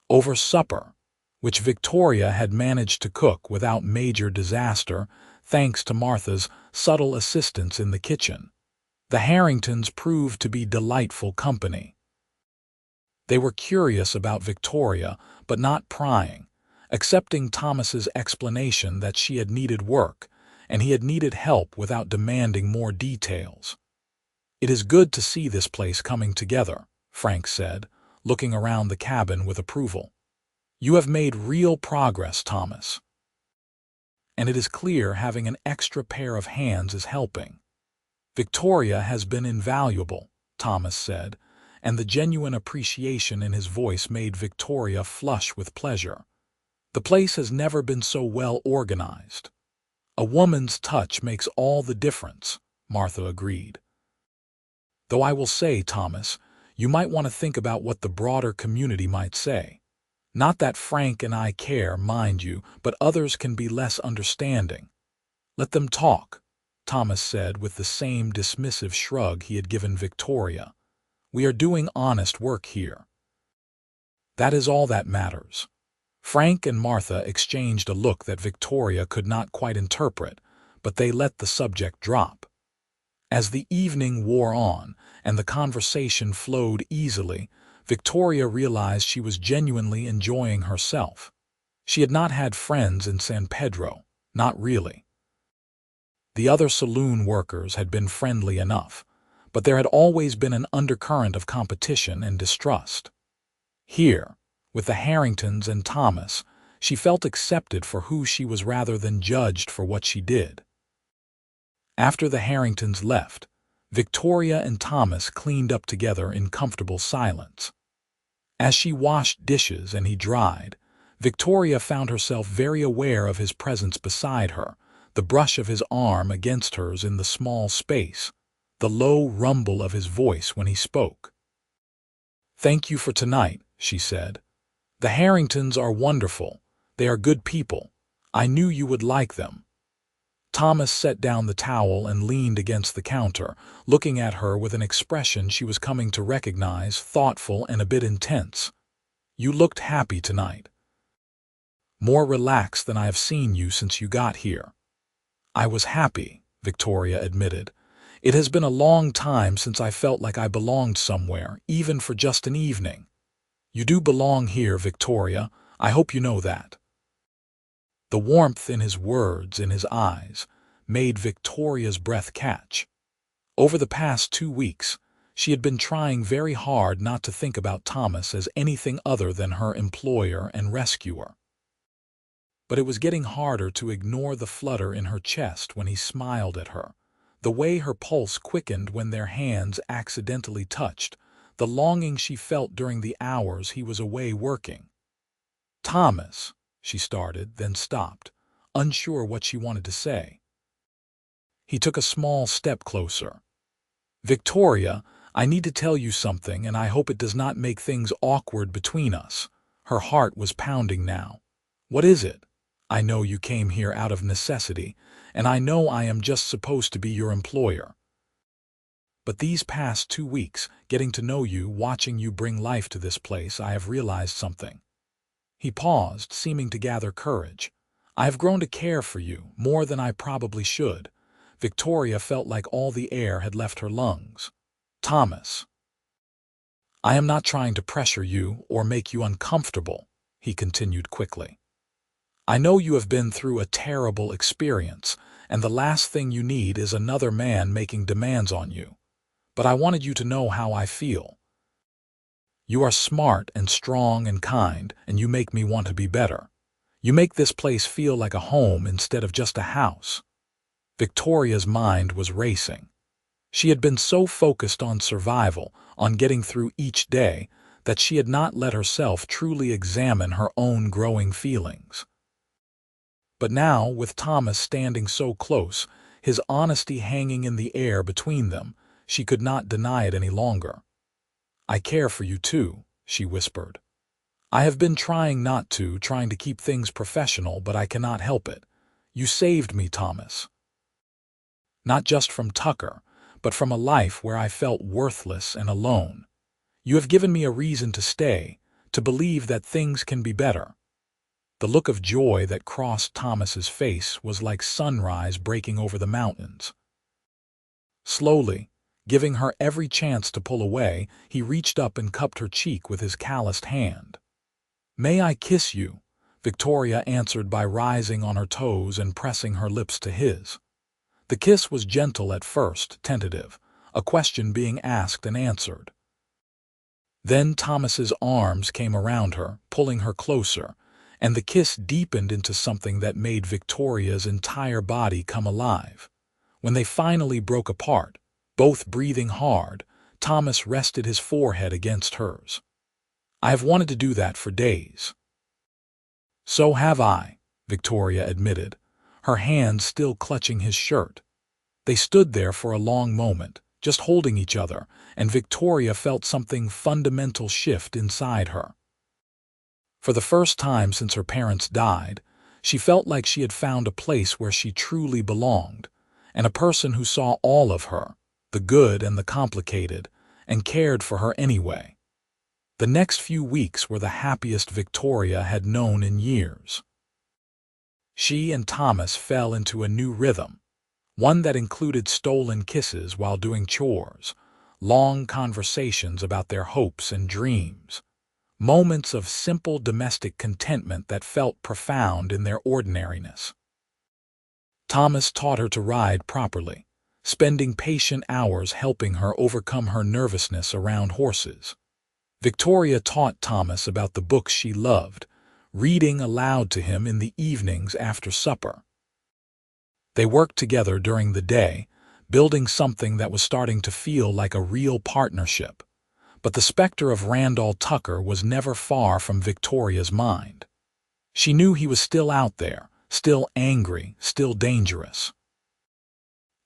Over supper, which Victoria had managed to cook without major disaster thanks to Martha's subtle assistance in the kitchen, the Harringtons proved to be delightful company. They were curious about Victoria, but not prying, accepting Thomas's explanation that she had needed work, and he had needed help without demanding more details. "It is good to see this place coming together," Frank said, looking around the cabin with approval. "You have made real progress, Thomas. And it is clear having an extra pair of hands is helping." "Victoria has been invaluable," Thomas said, and the genuine appreciation in his voice made Victoria flush with pleasure. "The place has never been so well organized." "A woman's touch makes all the difference," Martha agreed. "Though I will say, Thomas, you might want to think about what the broader community might say. Not that Frank and I care, mind you, but others can be less understanding." "Let them talk," Thomas said with the same dismissive shrug he had given Victoria. "We are doing honest work here. That is all that matters." Frank and Martha exchanged a look that Victoria could not quite interpret, but they let the subject drop. As the evening wore on and the conversation flowed easily, Victoria realized she was genuinely enjoying herself. She had not had friends in San Pedro, not really. The other saloon workers had been friendly enough, but there had always been an undercurrent of competition and distrust. Here, with the Harringtons and Thomas, she felt accepted for who she was rather than judged for what she did. After the Harringtons left, Victoria and Thomas cleaned up together in comfortable silence. As she washed dishes and he dried, Victoria found herself very aware of his presence beside her, the brush of his arm against hers in the small space, the low rumble of his voice when he spoke. "Thank you for tonight," she said. "The Harringtons are wonderful. They are good people. I knew you would like them." Thomas set down the towel and leaned against the counter, looking at her with an expression she was coming to recognize, thoughtful and a bit intense. "You looked happy tonight. More relaxed than I have seen you since you got here." "I was happy," Victoria admitted. "It has been a long time since I felt like I belonged somewhere, even for just an evening." "You do belong here, Victoria. I hope you know that." The warmth in his words, in his eyes, made Victoria's breath catch. Over the past 2 weeks, she had been trying very hard not to think about Thomas as anything other than her employer and rescuer. But it was getting harder to ignore the flutter in her chest when he smiled at her, the way her pulse quickened when their hands accidentally touched, the longing she felt during the hours he was away working. "Thomas," she started, then stopped, unsure what she wanted to say. He took a small step closer. "Victoria, I need to tell you something, and I hope it does not make things awkward between us." Her heart was pounding now. "What is it? I know you came here out of necessity, and I know I am just supposed to be your employer. But these past 2 weeks, getting to know you, watching you bring life to this place, I have realized something." He paused, seeming to gather courage. "I have grown to care for you, more than I probably should." Victoria felt like all the air had left her lungs. "Thomas, I am not trying to pressure you or make you uncomfortable," he continued quickly. "I know you have been through a terrible experience, and the last thing you need is another man making demands on you. But I wanted you to know how I feel. You are smart and strong and kind, and you make me want to be better. You make this place feel like a home instead of just a house." Victoria's mind was racing. She had been so focused on survival, on getting through each day, that she had not let herself truly examine her own growing feelings. But now, with Thomas standing so close, his honesty hanging in the air between them, she could not deny it any longer. "I care for you too," she whispered. "I have been trying not to, trying to keep things professional, but I cannot help it. You saved me, Thomas. Not just from Tucker, but from a life where I felt worthless and alone. You have given me a reason to stay, to believe that things can be better." The look of joy that crossed Thomas's face was like sunrise breaking over the mountains. Slowly, giving her every chance to pull away, he reached up and cupped her cheek with his calloused hand. "May I kiss you?" Victoria answered by rising on her toes and pressing her lips to his. The kiss was gentle at first, tentative, a question being asked and answered. Then Thomas's arms came around her, pulling her closer, and the kiss deepened into something that made Victoria's entire body come alive. When they finally broke apart, both breathing hard, Thomas rested his forehead against hers. "I have wanted to do that for days." "So have I," Victoria admitted, her hands still clutching his shirt. They stood there for a long moment, just holding each other, and Victoria felt something fundamental shift inside her. For the first time since her parents died, she felt like she had found a place where she truly belonged, and a person who saw all of her, the good and the complicated, and cared for her anyway. The next few weeks were the happiest Victoria had known in years. She and Thomas fell into a new rhythm, one that included stolen kisses while doing chores, long conversations about their hopes and dreams, moments of simple domestic contentment that felt profound in their ordinariness. Thomas taught her to ride properly, spending patient hours helping her overcome her nervousness around horses. Victoria taught Thomas about the books she loved, reading aloud to him in the evenings after supper. They worked together during the day, building something that was starting to feel like a real partnership. But the specter of Randall Tucker was never far from Victoria's mind. She knew he was still out there, still angry, still dangerous.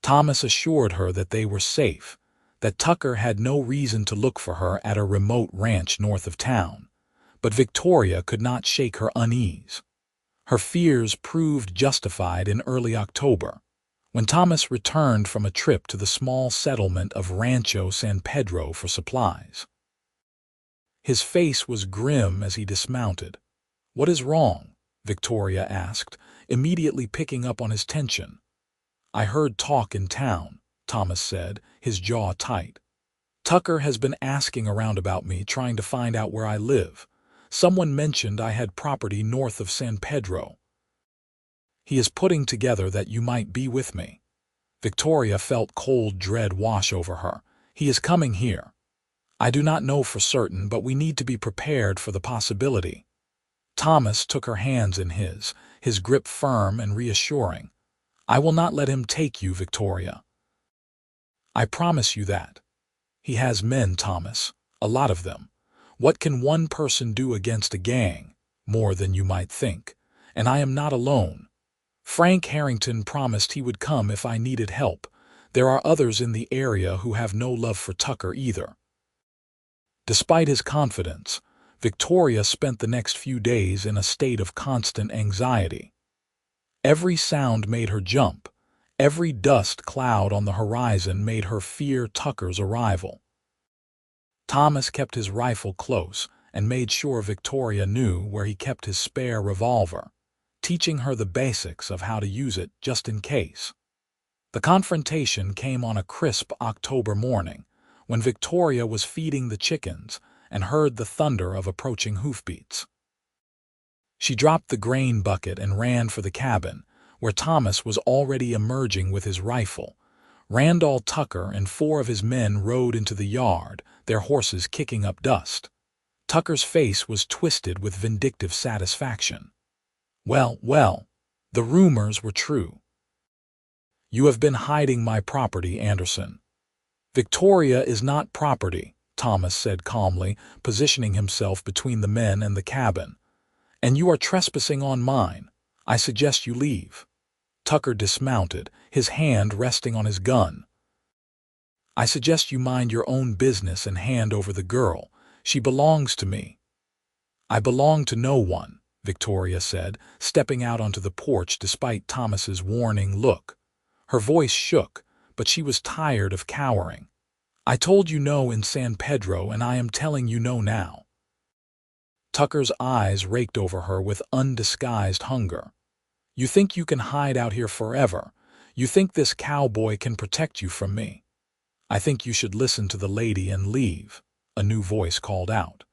Thomas assured her that they were safe, that Tucker had no reason to look for her at a remote ranch north of town. But Victoria could not shake her unease. Her fears proved justified in early October, when Thomas returned from a trip to the small settlement of Rancho San Pedro for supplies. His face was grim as he dismounted. "What is wrong?" Victoria asked, immediately picking up on his tension. "I heard talk in town," Thomas said, his jaw tight. "Tucker has been asking around about me, trying to find out where I live. Someone mentioned I had property north of San Pedro. He is putting together that you might be with me." Victoria felt cold dread wash over her. "He is coming here. I do not know for certain, but we need to be prepared for the possibility." Thomas took her hands in his grip firm and reassuring. "I will not let him take you, Victoria. I promise you that. He has men, Thomas, a lot of them. What can one person do against a gang? More than you might think. And I am not alone. Frank Harrington promised he would come if I needed help. There are others in the area who have no love for Tucker either." Despite his confidence, Victoria spent the next few days in a state of constant anxiety. Every sound made her jump. Every dust cloud on the horizon made her fear Tucker's arrival. Thomas kept his rifle close and made sure Victoria knew where he kept his spare revolver, teaching her the basics of how to use it just in case. The confrontation came on a crisp October morning, when Victoria was feeding the chickens and heard the thunder of approaching hoofbeats. She dropped the grain bucket and ran for the cabin, where Thomas was already emerging with his rifle. Randall Tucker and 4 of his men rode into the yard, their horses kicking up dust. Tucker's face was twisted with vindictive satisfaction. Well, the rumors were true. "You have been hiding my property, Anderson." "Victoria is not property," Thomas said calmly, positioning himself between the men and the cabin. "And you are trespassing on mine. I suggest you leave." Tucker dismounted, his hand resting on his gun. "I suggest you mind your own business and hand over the girl. She belongs to me." "I belong to no one," Victoria said, stepping out onto the porch despite Thomas's warning look. Her voice shook, but she was tired of cowering. "I told you no in San Pedro, and I am telling you no now." Tucker's eyes raked over her with undisguised hunger. "You think you can hide out here forever? You think this cowboy can protect you from me? I think you should listen to the lady and leave," a new voice called out.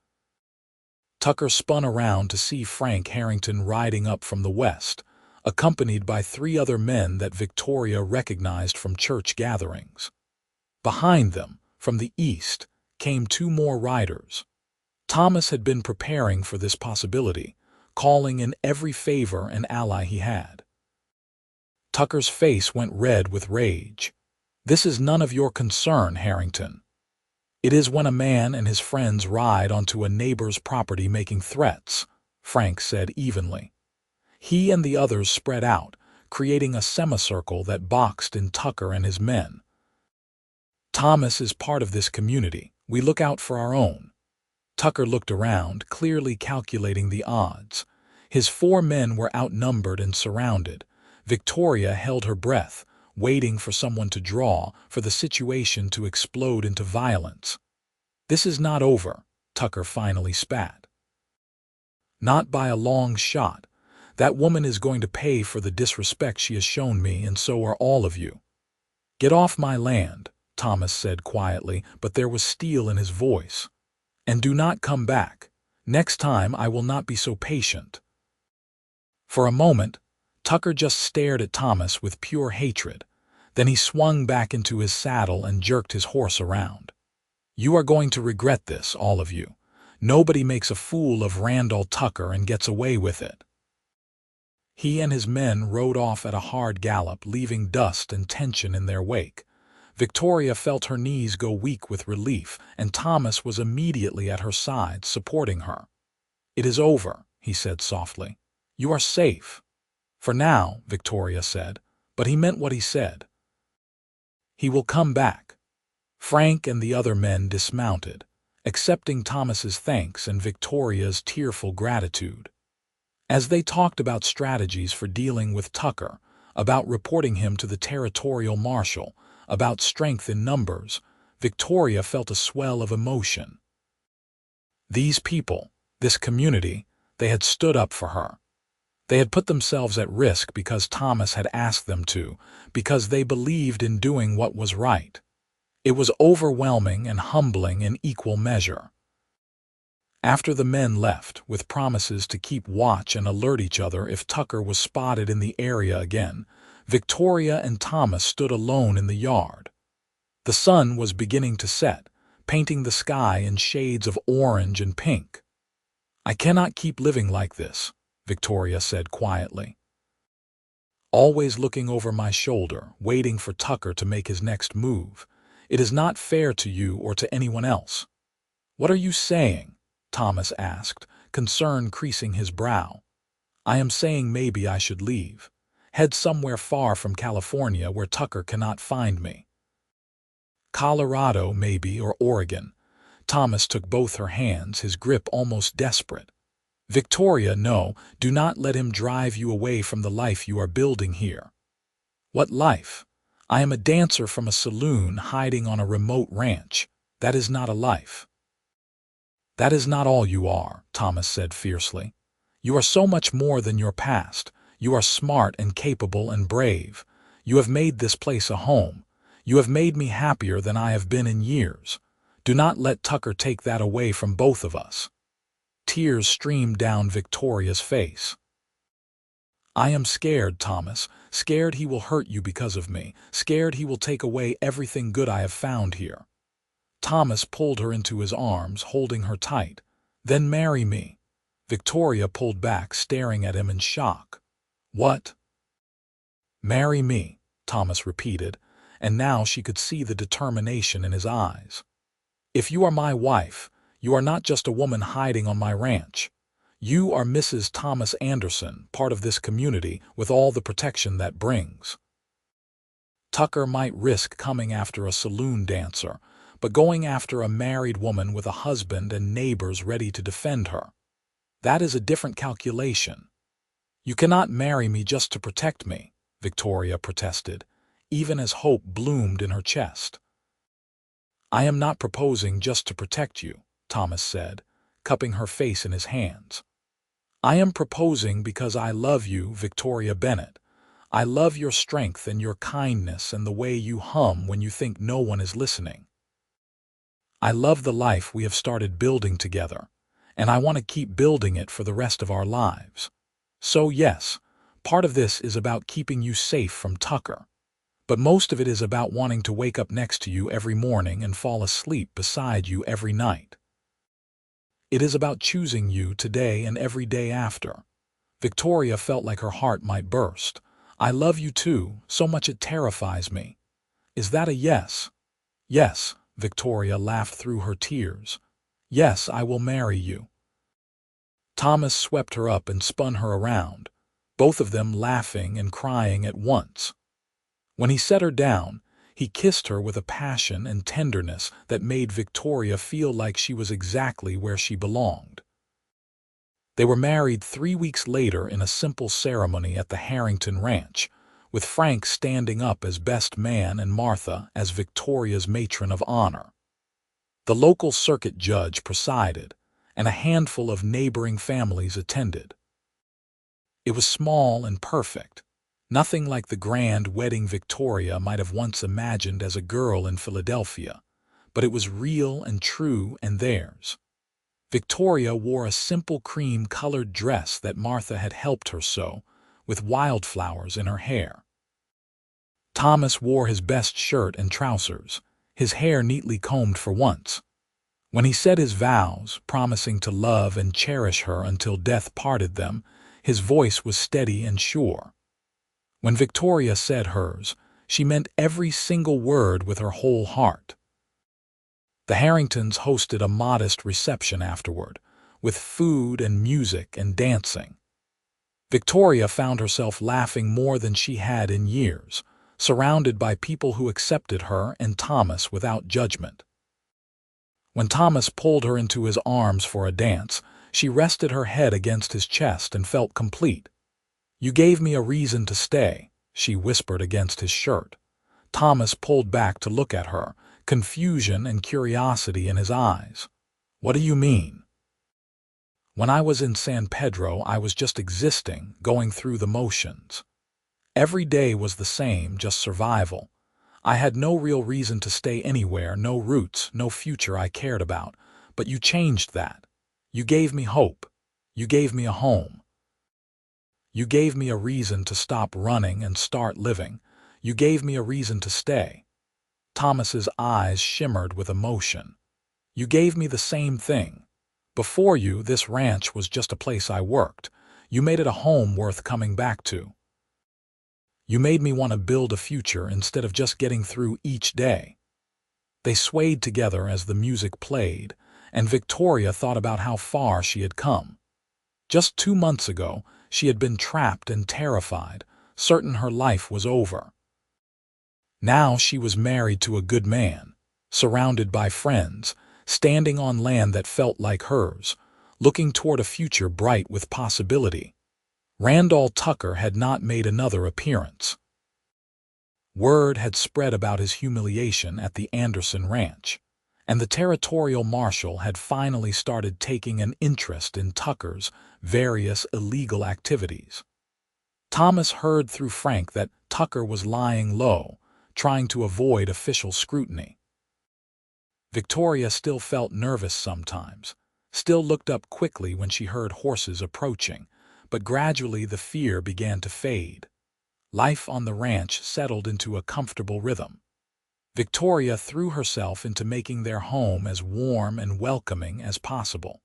Tucker spun around to see Frank Harrington riding up from the west, accompanied by 3 other men that Victoria recognized from church gatherings. Behind them, from the east, came 2 more riders. Thomas had been preparing for this possibility, calling in every favor and ally he had. Tucker's face went red with rage. "This is none of your concern, Harrington." "It is when a man and his friends ride onto a neighbor's property making threats," Frank said evenly. He and the others spread out, creating a semicircle that boxed in Tucker and his men. "Thomas is part of this community. We look out for our own." Tucker looked around, clearly calculating the odds. His 4 men were outnumbered and surrounded. Victoria held her breath, waiting for someone to draw, for the situation to explode into violence. "This is not over," Tucker finally spat. "Not by a long shot. That woman is going to pay for the disrespect she has shown me, and so are all of you." "Get off my land," Thomas said quietly, but there was steel in his voice. "And do not come back. Next time I will not be so patient." For a moment, Tucker just stared at Thomas with pure hatred. Then he swung back into his saddle and jerked his horse around. "You are going to regret this, all of you. Nobody makes a fool of Randall Tucker and gets away with it." He and his men rode off at a hard gallop, leaving dust and tension in their wake. Victoria felt her knees go weak with relief, and Thomas was immediately at her side, supporting her. "It is over," he said softly. "You are safe." "For now," Victoria said, but he meant what he said. "He will come back." Frank and the other men dismounted, accepting Thomas's thanks and Victoria's tearful gratitude. As they talked about strategies for dealing with Tucker, about reporting him to the territorial marshal, about strength in numbers, Victoria felt a swell of emotion. These people, this community, they had stood up for her. They had put themselves at risk because Thomas had asked them to, because they believed in doing what was right. It was overwhelming and humbling in equal measure. After the men left, with promises to keep watch and alert each other if Tucker was spotted in the area again, Victoria and Thomas stood alone in the yard. The sun was beginning to set, painting the sky in shades of orange and pink. "I cannot keep living like this," Victoria said quietly. "Always looking over my shoulder, waiting for Tucker to make his next move. It is not fair to you or to anyone else." "What are you saying?" Thomas asked, concern creasing his brow. "I am saying maybe I should leave. Head somewhere far from California where Tucker cannot find me." "Colorado, maybe, or Oregon." Thomas took both her hands, his grip almost desperate. "Victoria, no, do not let him drive you away from the life you are building here." "What life? I am a dancer from a saloon hiding on a remote ranch. That is not a life." "That is not all you are," Thomas said fiercely. "You are so much more than your past. You are smart and capable and brave. You have made this place a home. You have made me happier than I have been in years. Do not let Tucker take that away from both of us." Tears streamed down Victoria's face. "I am scared, Thomas, scared he will hurt you because of me, scared he will take away everything good I have found here." Thomas pulled her into his arms, holding her tight. "Then marry me." Victoria pulled back, staring at him in shock. "What?" "Marry me," Thomas repeated, and now she could see the determination in his eyes. "If you are my wife, you are not just a woman hiding on my ranch. You are Mrs. Thomas Anderson, part of this community, with all the protection that brings." Tucker might risk coming after a saloon dancer, but going after a married woman with a husband and neighbors ready to defend her, that is a different calculation. "You cannot marry me just to protect me," Victoria protested, even as hope bloomed in her chest. "I am not proposing just to protect you," Thomas said, cupping her face in his hands. "I am proposing because I love you, Victoria Bennett. I love your strength and your kindness and the way you hum when you think no one is listening. I love the life we have started building together, and I want to keep building it for the rest of our lives. So yes, part of this is about keeping you safe from Tucker, but most of it is about wanting to wake up next to you every morning and fall asleep beside you every night. It is about choosing you today and every day after." Victoria felt like her heart might burst. "I love you too, so much it terrifies me." "Is that a yes?" "Yes," Victoria laughed through her tears. "Yes, I will marry you." Thomas swept her up and spun her around, both of them laughing and crying at once. When he set her down, he kissed her with a passion and tenderness that made Victoria feel like she was exactly where she belonged. They were married 3 weeks later in a simple ceremony at the Harrington Ranch, with Frank standing up as best man and Martha as Victoria's matron of honor. The local circuit judge presided, and a handful of neighboring families attended. It was small and perfect, nothing like the grand wedding Victoria might have once imagined as a girl in Philadelphia, but it was real and true and theirs. Victoria wore a simple cream-colored dress that Martha had helped her sew, with wildflowers in her hair. Thomas wore his best shirt and trousers, his hair neatly combed for once. When he said his vows, promising to love and cherish her until death parted them, his voice was steady and sure. When Victoria said hers, she meant every single word with her whole heart. The Harringtons hosted a modest reception afterward, with food and music and dancing. Victoria found herself laughing more than she had in years, surrounded by people who accepted her and Thomas without judgment. When Thomas pulled her into his arms for a dance, she rested her head against his chest and felt complete. "You gave me a reason to stay," she whispered against his shirt. Thomas pulled back to look at her, confusion and curiosity in his eyes. "What do you mean?" "When I was in San Pedro, I was just existing, going through the motions. Every day was the same, just survival. I had no real reason to stay anywhere, no roots, no future I cared about. But you changed that. You gave me hope. You gave me a home. You gave me a reason to stop running and start living. You gave me a reason to stay." Thomas's eyes shimmered with emotion. "You gave me the same thing. Before you, this ranch was just a place I worked. You made it a home worth coming back to. You made me want to build a future instead of just getting through each day." They swayed together as the music played, and Victoria thought about how far she had come. Just 2 months ago, she had been trapped and terrified, certain her life was over. Now she was married to a good man, surrounded by friends, standing on land that felt like hers, looking toward a future bright with possibility. Randall Tucker had not made another appearance. Word had spread about his humiliation at the Anderson Ranch, and the territorial marshal had finally started taking an interest in Tucker's various illegal activities. Thomas heard through Frank that Tucker was lying low, trying to avoid official scrutiny. Victoria still felt nervous sometimes, still looked up quickly when she heard horses approaching, but gradually the fear began to fade. Life on the ranch settled into a comfortable rhythm. Victoria threw herself into making their home as warm and welcoming as possible.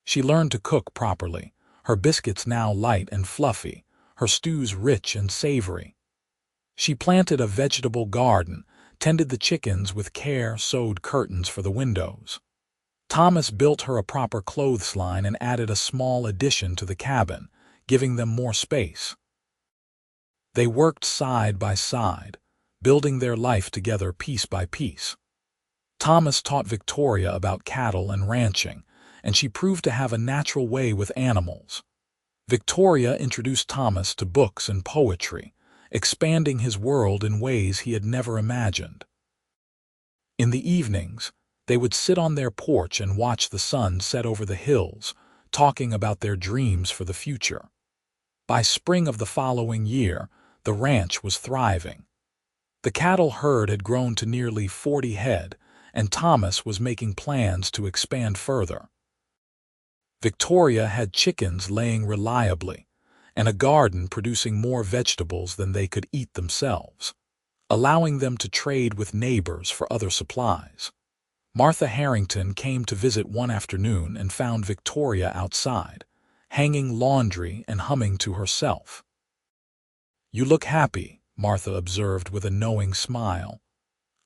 She learned to cook properly, her biscuits now light and fluffy, her stews rich and savory. She planted a vegetable garden, tended the chickens with care, sewed curtains for the windows. Thomas built her a proper clothesline and added a small addition to the cabin, giving them more space. They worked side by side, building their life together piece by piece. Thomas taught Victoria about cattle and ranching, and she proved to have a natural way with animals. Victoria introduced Thomas to books and poetry, expanding his world in ways he had never imagined. In the evenings, they would sit on their porch and watch the sun set over the hills, talking about their dreams for the future. By spring of the following year, the ranch was thriving. The cattle herd had grown to nearly 40 head, and Thomas was making plans to expand further. Victoria had chickens laying reliably, and a garden producing more vegetables than they could eat themselves, allowing them to trade with neighbors for other supplies. Martha Harrington came to visit one afternoon and found Victoria outside, hanging laundry and humming to herself. "You look happy," Martha observed with a knowing smile.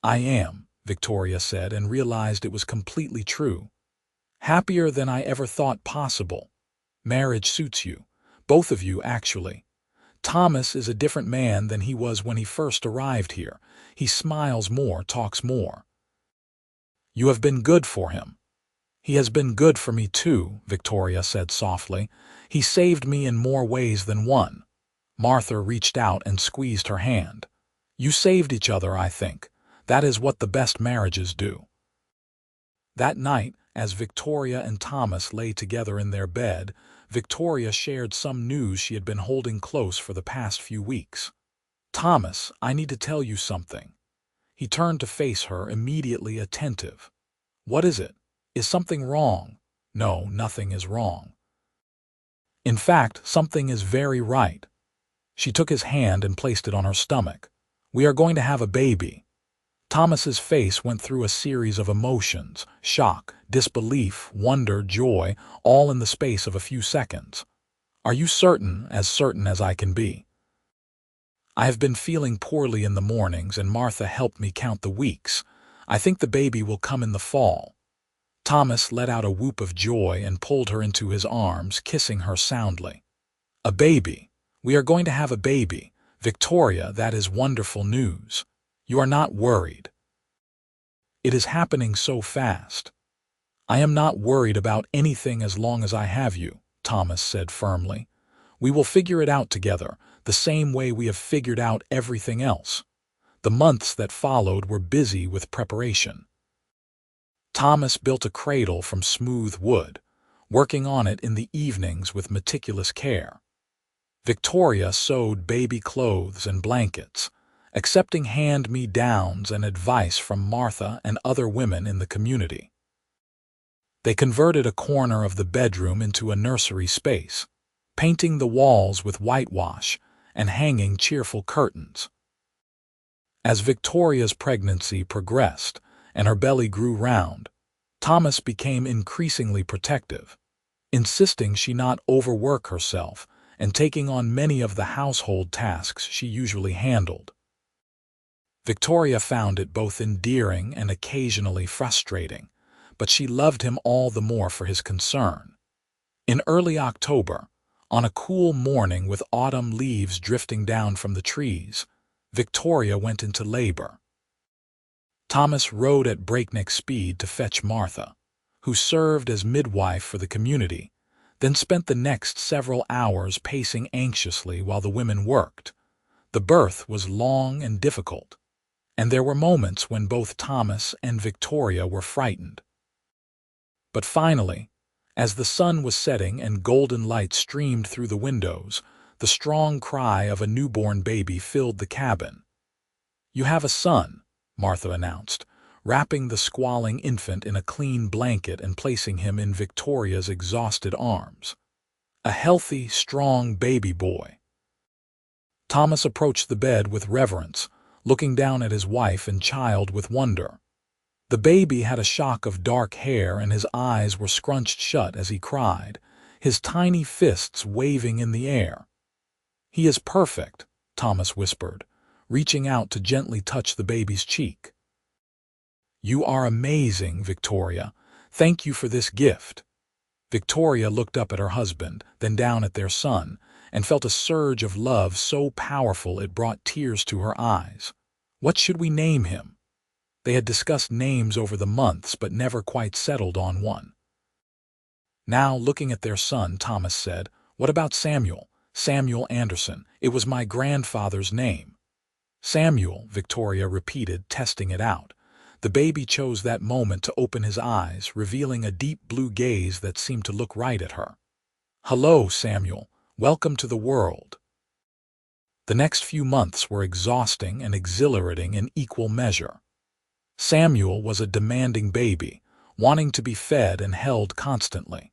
"I am," Victoria said, and realized it was completely true. "Happier than I ever thought possible. Marriage suits you. Both of you, actually. Thomas is a different man than he was when he first arrived here. He smiles more, talks more. You have been good for him." "He has been good for me too," Victoria said softly. "He saved me in more ways than one." Martha reached out and squeezed her hand. "You saved each other, I think. That is what the best marriages do." That night, as Victoria and Thomas lay together in their bed, Victoria shared some news she had been holding close for the past few weeks. "Thomas, I need to tell you something." He turned to face her, immediately attentive. "What is it? Is something wrong?" "No, nothing is wrong. In fact, something is very right." She took his hand and placed it on her stomach. "We are going to have a baby." Thomas's face went through a series of emotions, shock, disbelief, wonder, joy, all in the space of a few seconds. "Are you certain as I can be?" "I have been feeling poorly in the mornings, and Martha helped me count the weeks. I think the baby will come in the fall." Thomas let out a whoop of joy and pulled her into his arms, kissing her soundly. "A baby! We are going to have a baby!" Victoria, that is wonderful news. You are not worried. It is happening so fast. I am not worried about anything as long as I have you, Thomas said firmly. We will figure it out together, the same way we have figured out everything else. The months that followed were busy with preparation. Thomas built a cradle from smooth wood, working on it in the evenings with meticulous care. Victoria sewed baby clothes and blankets, accepting hand-me-downs and advice from Martha and other women in the community. They converted a corner of the bedroom into a nursery space, painting the walls with whitewash and hanging cheerful curtains. As Victoria's pregnancy progressed and her belly grew round, Thomas became increasingly protective, insisting she not overwork herself and taking on many of the household tasks she usually handled. Victoria found it both endearing and occasionally frustrating, but she loved him all the more for his concern. In early October, on a cool morning with autumn leaves drifting down from the trees, Victoria went into labor. Thomas rode at breakneck speed to fetch Martha, who served as midwife for the community, then spent the next several hours pacing anxiously while the women worked. The birth was long and difficult, and there were moments when both Thomas and Victoria were frightened. But finally, as the sun was setting and golden light streamed through the windows, the strong cry of a newborn baby filled the cabin. "You have a son," Martha announced, wrapping the squalling infant in a clean blanket and placing him in Victoria's exhausted arms. "A healthy, strong baby boy." Thomas approached the bed with reverence, looking down at his wife and child with wonder. The baby had a shock of dark hair and his eyes were scrunched shut as he cried, his tiny fists waving in the air. "He is perfect," Thomas whispered, reaching out to gently touch the baby's cheek. "You are amazing, Victoria. Thank you for this gift." Victoria looked up at her husband, then down at their son, and felt a surge of love so powerful it brought tears to her eyes. What should we name him? They had discussed names over the months but never quite settled on one. Now, looking at their son, Thomas said, "What about Samuel? Samuel Anderson. It was my grandfather's name." "Samuel," Victoria repeated, testing it out. The baby chose that moment to open his eyes, revealing a deep blue gaze that seemed to look right at her. "Hello, Samuel. Welcome to the world." The next few months were exhausting and exhilarating in equal measure. Samuel was a demanding baby, wanting to be fed and held constantly.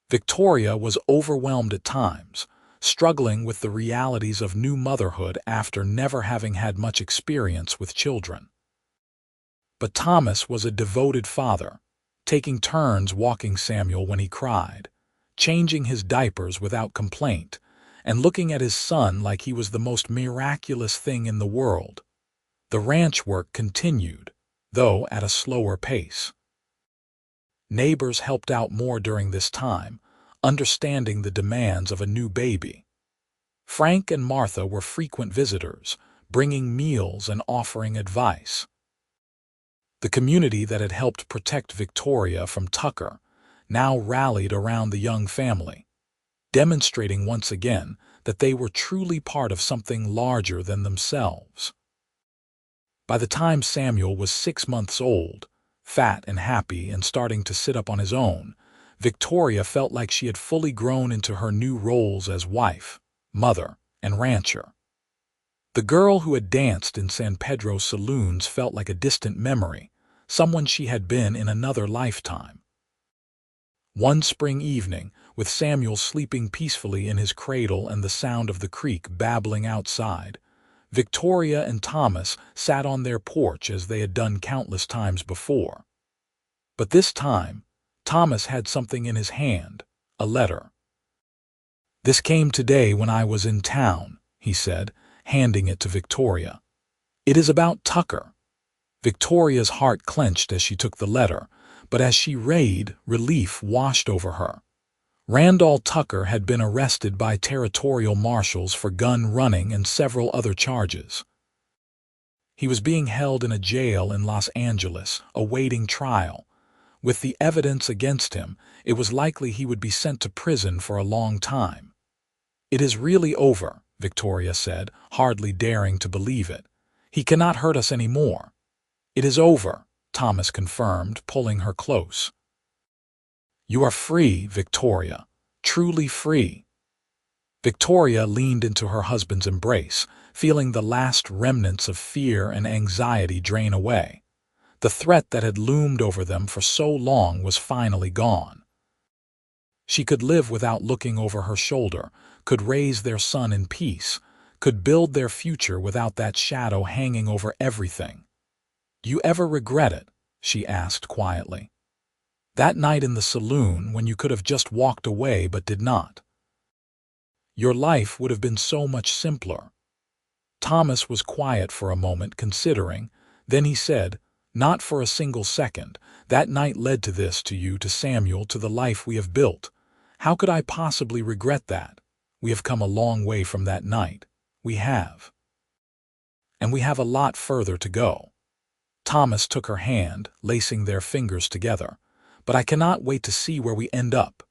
Victoria was overwhelmed at times, struggling with the realities of new motherhood after never having had much experience with children. But Thomas was a devoted father, taking turns walking Samuel when he cried, changing his diapers without complaint, and looking at his son like he was the most miraculous thing in the world. The ranch work continued, though at a slower pace. Neighbors helped out more during this time, understanding the demands of a new baby. Frank and Martha were frequent visitors, bringing meals and offering advice. The community that had helped protect Victoria from Tucker now rallied around the young family, demonstrating once again that they were truly part of something larger than themselves. By the time Samuel was 6 months old, fat and happy and starting to sit up on his own, Victoria felt like she had fully grown into her new roles as wife, mother, and rancher. The girl who had danced in San Pedro's saloons felt like a distant memory, someone she had been in another lifetime. One spring evening, with Samuel sleeping peacefully in his cradle and the sound of the creek babbling outside, Victoria and Thomas sat on their porch as they had done countless times before. But this time, Thomas had something in his hand, a letter. "This came today when I was in town," he said, handing it to Victoria. "It is about Tucker." Victoria's heart clenched as she took the letter, but as she read, relief washed over her. Randall Tucker had been arrested by territorial marshals for gun running and several other charges. He was being held in a jail in Los Angeles, awaiting trial. With the evidence against him, it was likely he would be sent to prison for a long time. "It is really over," Victoria said, hardly daring to believe it. "He cannot hurt us any more." "It is over," Thomas confirmed, pulling her close. "You are free, Victoria, truly free." Victoria leaned into her husband's embrace, feeling the last remnants of fear and anxiety drain away. The threat that had loomed over them for so long was finally gone. She could live without looking over her shoulder, could raise their son in peace, could build their future without that shadow hanging over everything. "Do you ever regret it?" she asked quietly. "That night in the saloon when you could have just walked away but did not. Your life would have been so much simpler." Thomas was quiet for a moment, considering. Then he said, "Not for a single second. That night led to this, to you, to Samuel, to the life we have built. How could I possibly regret that? We have come a long way from that night. We have. And we have a lot further to go." Thomas took her hand, lacing their fingers together. "But I cannot wait to see where we end up."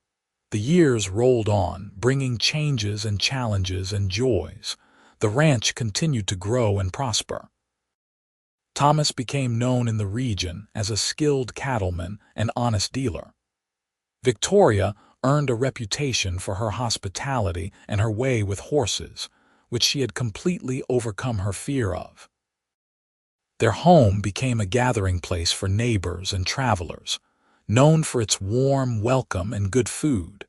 The years rolled on, bringing changes and challenges and joys. The ranch continued to grow and prosper. Thomas became known in the region as a skilled cattleman and honest dealer. Victoria earned a reputation for her hospitality and her way with horses, which she had completely overcome her fear of. Their home became a gathering place for neighbors and travelers, known for its warm welcome and good food.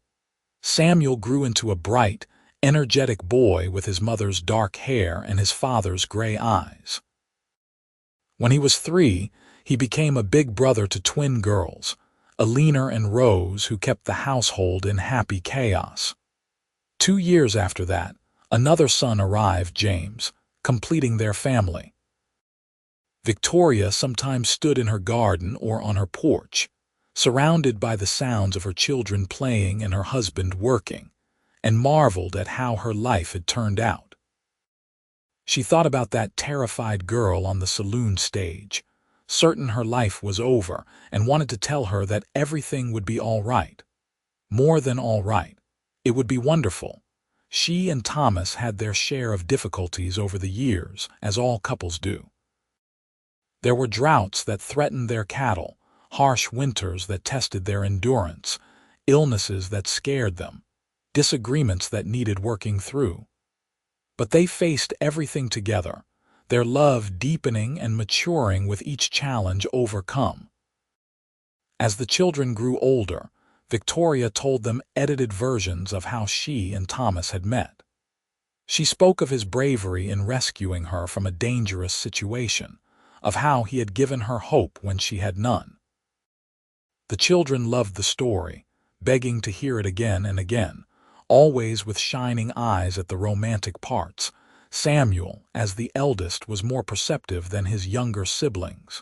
Samuel grew into a bright, energetic boy with his mother's dark hair and his father's gray eyes. When he was 3, he became a big brother to twin girls, Alina and Rose, who kept the household in happy chaos. 2 years after that, another son arrived, James, completing their family. Victoria sometimes stood in her garden or on her porch, surrounded by the sounds of her children playing and her husband working, and marveled at how her life had turned out. She thought about that terrified girl on the saloon stage, certain her life was over, and wanted to tell her that everything would be all right. More than all right. It would be wonderful. She and Thomas had their share of difficulties over the years, as all couples do. There were droughts that threatened their cattle, harsh winters that tested their endurance, illnesses that scared them, disagreements that needed working through. But they faced everything together, their love deepening and maturing with each challenge overcome. As the children grew older, Victoria told them edited versions of how she and Thomas had met. She spoke of his bravery in rescuing her from a dangerous situation, of how he had given her hope when she had none. The children loved the story, begging to hear it again and again, always with shining eyes at the romantic parts. Samuel, as the eldest, was more perceptive than his younger siblings.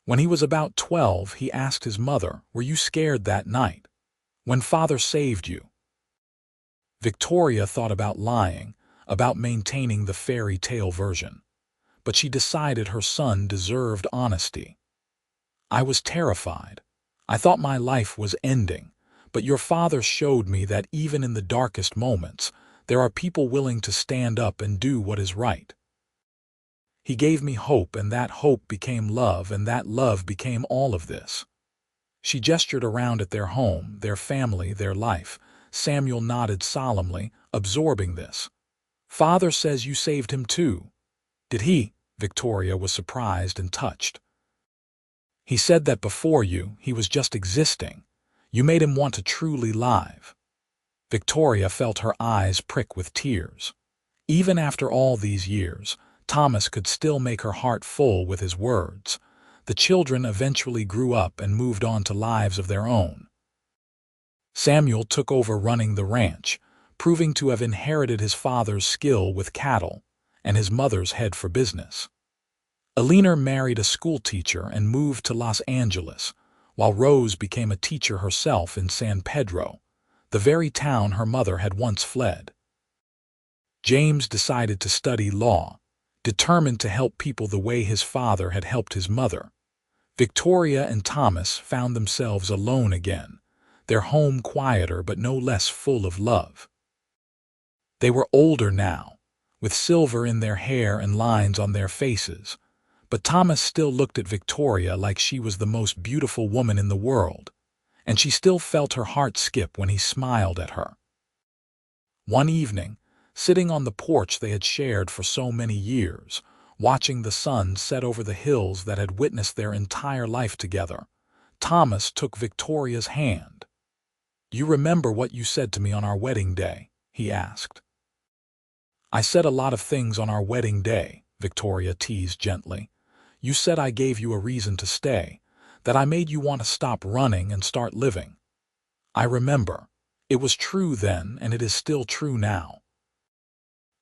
When he was about 12, he asked his mother, "Were you scared that night, when Father saved you?" Victoria thought about lying, about maintaining the fairy tale version, but she decided her son deserved honesty. "I was terrified. I thought my life was ending, but your father showed me that even in the darkest moments, there are people willing to stand up and do what is right. He gave me hope, and that hope became love, and that love became all of this." She gestured around at their home, their family, their life. Samuel nodded solemnly, absorbing this. "Father says you saved him too." "Did he?" Victoria was surprised and touched. "He said that before you, he was just existing. You made him want to truly live." Victoria felt her eyes prick with tears. Even after all these years, Thomas could still make her heart full with his words. The children eventually grew up and moved on to lives of their own. Samuel took over running the ranch, proving to have inherited his father's skill with cattle and his mother's head for business. Alina married a schoolteacher and moved to Los Angeles, while Rose became a teacher herself in San Pedro. the very town her mother had once fled. James decided to study law, determined to help people the way his father had helped his mother. Victoria and Thomas found themselves alone again, their home quieter but no less full of love. They were older now, with silver in their hair and lines on their faces, but Thomas still looked at Victoria like she was the most beautiful woman in the world, and she still felt her heart skip when he smiled at her. One evening, sitting on the porch they had shared for so many years, watching the sun set over the hills that had witnessed their entire life together, Thomas took Victoria's hand. "You remember what you said to me on our wedding day?" he asked. "I said a lot of things on our wedding day," Victoria teased gently. "You said I gave you a reason to stay, that I made you want to stop running and start living. I remember. It was true then, and it is still true now."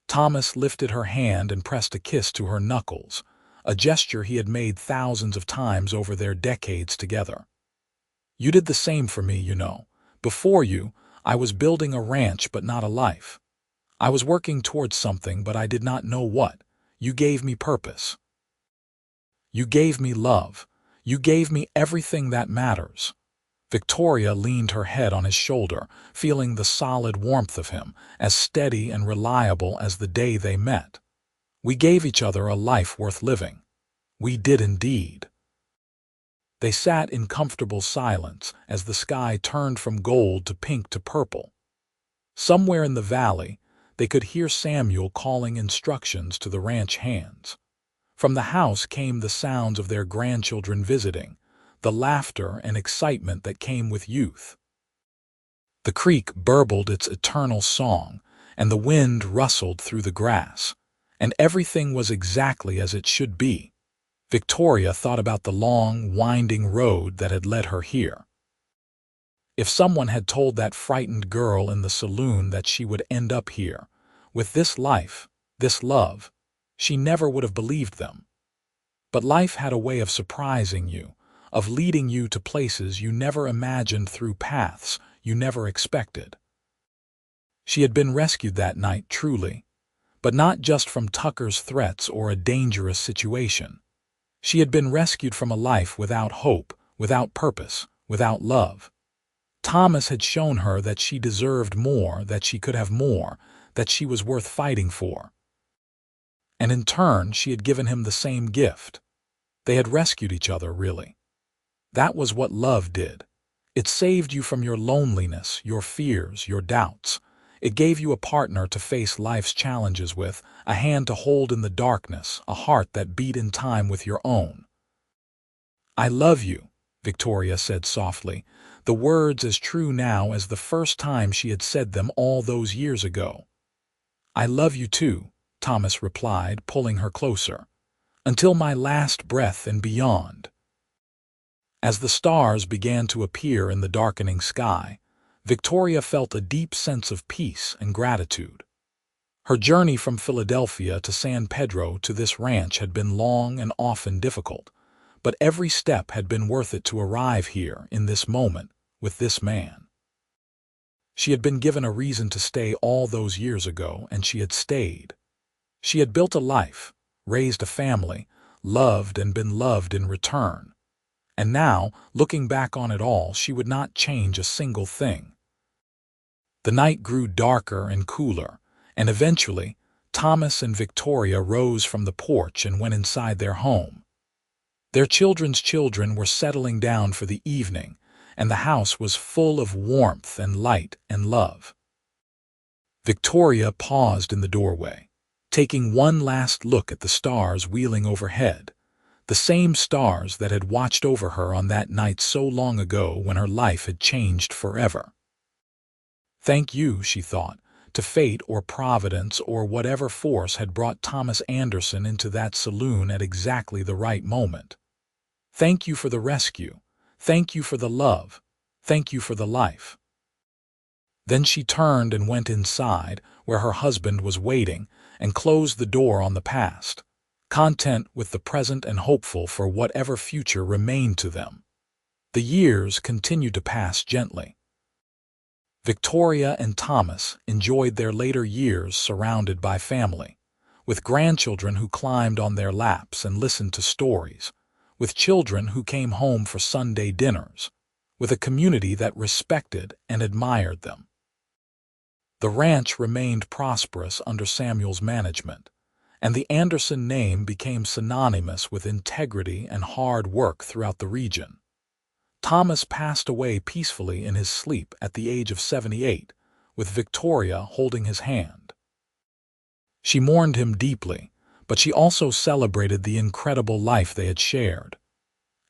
Thomas lifted her hand and pressed a kiss to her knuckles, a gesture he had made thousands of times over their decades together. "You did the same for me, you know. Before you, I was building a ranch but not a life. I was working towards something but I did not know what. You gave me purpose. You gave me love. You gave me everything that matters." Victoria leaned her head on his shoulder, feeling the solid warmth of him, as steady and reliable as the day they met. "We gave each other a life worth living. We did indeed." They sat in comfortable silence as the sky turned from gold to pink to purple. Somewhere in the valley, they could hear Samuel calling instructions to the ranch hands. From the house came the sounds of their grandchildren visiting, the laughter and excitement that came with youth. The creek burbled its eternal song, and the wind rustled through the grass, and everything was exactly as it should be. Victoria thought about the long, winding road that had led her here. If someone had told that frightened girl in the saloon that she would end up here, with this life, this love, she never would have believed them. But life had a way of surprising you, of leading you to places you never imagined through paths you never expected. She had been rescued that night, truly, but not just from Tucker's threats or a dangerous situation. She had been rescued from a life without hope, without purpose, without love. Thomas had shown her that she deserved more, that she could have more, that she was worth fighting for. And in turn, she had given him the same gift. They had rescued each other, really. That was what love did. It saved you from your loneliness, your fears, your doubts. It gave you a partner to face life's challenges with, a hand to hold in the darkness, a heart that beat in time with your own. "I love you," Victoria said softly, the words as true now as the first time she had said them all those years ago. "I love you too," Thomas replied, pulling her closer. "Until my last breath and beyond." As the stars began to appear in the darkening sky, Victoria felt a deep sense of peace and gratitude. Her journey from Philadelphia to San Pedro to this ranch had been long and often difficult, but every step had been worth it to arrive here in this moment with this man. She had been given a reason to stay all those years ago, and she had stayed. She had built a life, raised a family, loved and been loved in return. And now, looking back on it all, she would not change a single thing. The night grew darker and cooler, and eventually, Thomas and Victoria rose from the porch and went inside their home. Their children's children were settling down for the evening, and the house was full of warmth and light and love. Victoria paused in the doorway, taking one last look at the stars wheeling overhead. The same stars that had watched over her on that night so long ago when her life had changed forever. Thank you, she thought, to fate or providence or whatever force had brought Thomas Anderson into that saloon at exactly the right moment. Thank you for the rescue. Thank you for the love. Thank you for the life. Then she turned and went inside, where her husband was waiting, and closed the door on the past, content with the present and hopeful for whatever future remained to them. The years continued to pass gently. Victoria and Thomas enjoyed their later years surrounded by family, with grandchildren who climbed on their laps and listened to stories, with children who came home for Sunday dinners, with a community that respected and admired them. The ranch remained prosperous under Samuel's management, and the Anderson name became synonymous with integrity and hard work throughout the region. Thomas passed away peacefully in his sleep at the age of 78, with Victoria holding his hand. She mourned him deeply, but she also celebrated the incredible life they had shared.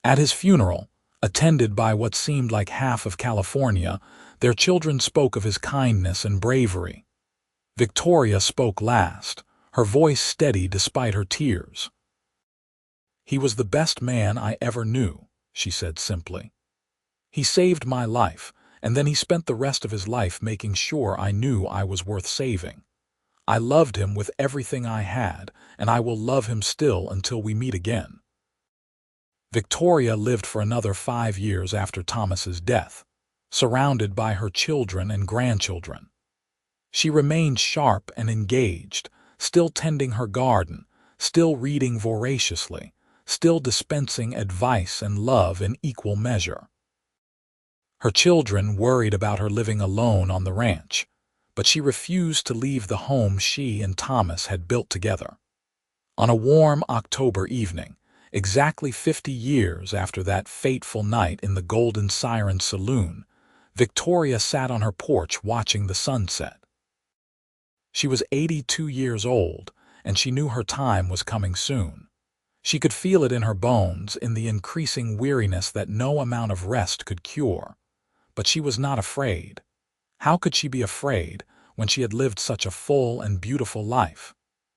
At his funeral, attended by what seemed like half of California, their children spoke of his kindness and bravery. Victoria spoke last, her voice steady despite her tears. "He was the best man I ever knew," she said simply. "He saved my life, and then he spent the rest of his life making sure I knew I was worth saving. I loved him with everything I had, and I will love him still until we meet again." Victoria lived for another 5 years after Thomas's death, surrounded by her children and grandchildren. She remained sharp and engaged, still tending her garden, still reading voraciously, still dispensing advice and love in equal measure. Her children worried about her living alone on the ranch, but she refused to leave the home she and Thomas had built together. On a warm October evening, exactly 50 years after that fateful night in the Golden Siren Saloon, Victoria sat on her porch watching the sunset. She was 82 years old, and she knew her time was coming soon. She could feel it in her bones, in the increasing weariness that no amount of rest could cure. But she was not afraid. How could she be afraid when she had lived such a full and beautiful life?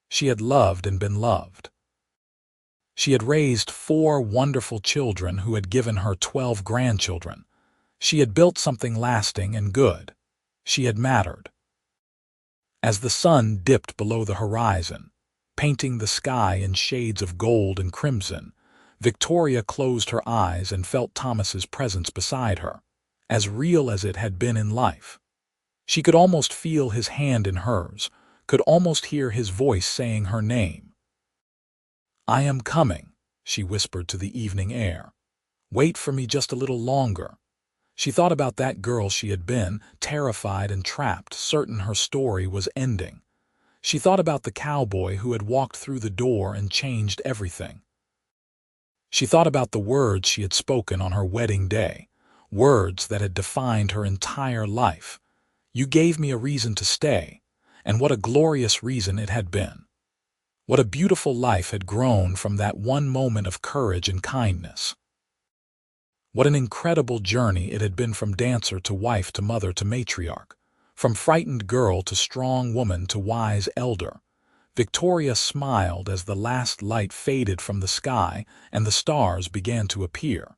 She had loved and been loved. She had raised 4 wonderful children who had given her 12 grandchildren. She had built something lasting and good. She had mattered. As the sun dipped below the horizon, painting the sky in shades of gold and crimson, Victoria closed her eyes and felt Thomas's presence beside her, as real as it had been in life. She could almost feel his hand in hers, could almost hear his voice saying her name. "I am coming," she whispered to the evening air. "Wait for me just a little longer." She thought about that girl she had been, terrified and trapped, certain her story was ending. She thought about the cowboy who had walked through the door and changed everything. She thought about the words she had spoken on her wedding day, words that had defined her entire life. "You gave me a reason to stay," and what a glorious reason it had been. What a beautiful life had grown from that one moment of courage and kindness. What an incredible journey it had been from dancer to wife to mother to matriarch, from frightened girl to strong woman to wise elder. Victoria smiled as the last light faded from the sky and the stars began to appear.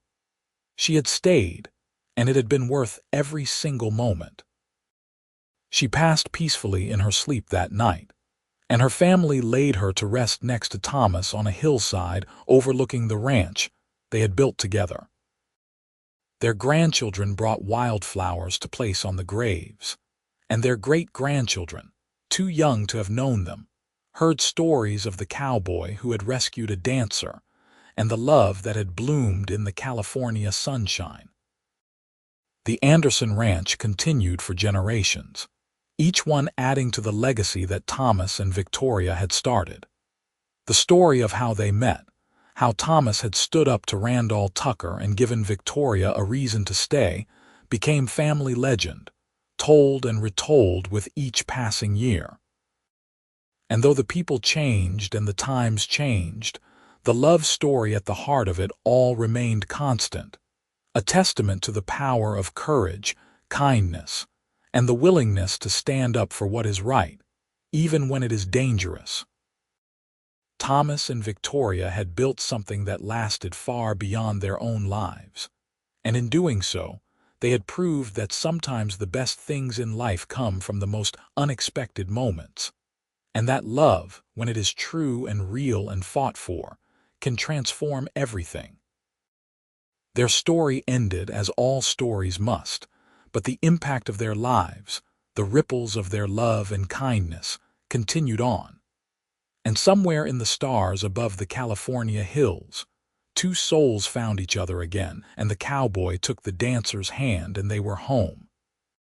She had stayed, and it had been worth every single moment. She passed peacefully in her sleep that night, and her family laid her to rest next to Thomas on a hillside overlooking the ranch they had built together. Their grandchildren brought wildflowers to place on the graves, and their great-grandchildren, too young to have known them, heard stories of the cowboy who had rescued a dancer and the love that had bloomed in the California sunshine. The Anderson Ranch continued for generations, each one adding to the legacy that Thomas and Victoria had started. The story of how they met, how Thomas had stood up to Randall Tucker and given Victoria a reason to stay, became family legend, told and retold with each passing year. And though the people changed and the times changed, the love story at the heart of it all remained constant, a testament to the power of courage, kindness, and the willingness to stand up for what is right, even when it is dangerous. Thomas and Victoria had built something that lasted far beyond their own lives, and in doing so, they had proved that sometimes the best things in life come from the most unexpected moments, and that love, when it is true and real and fought for, can transform everything. Their story ended as all stories must, but the impact of their lives, the ripples of their love and kindness, continued on. And somewhere in the stars above the California hills, two souls found each other again, and the cowboy took the dancer's hand and they were home.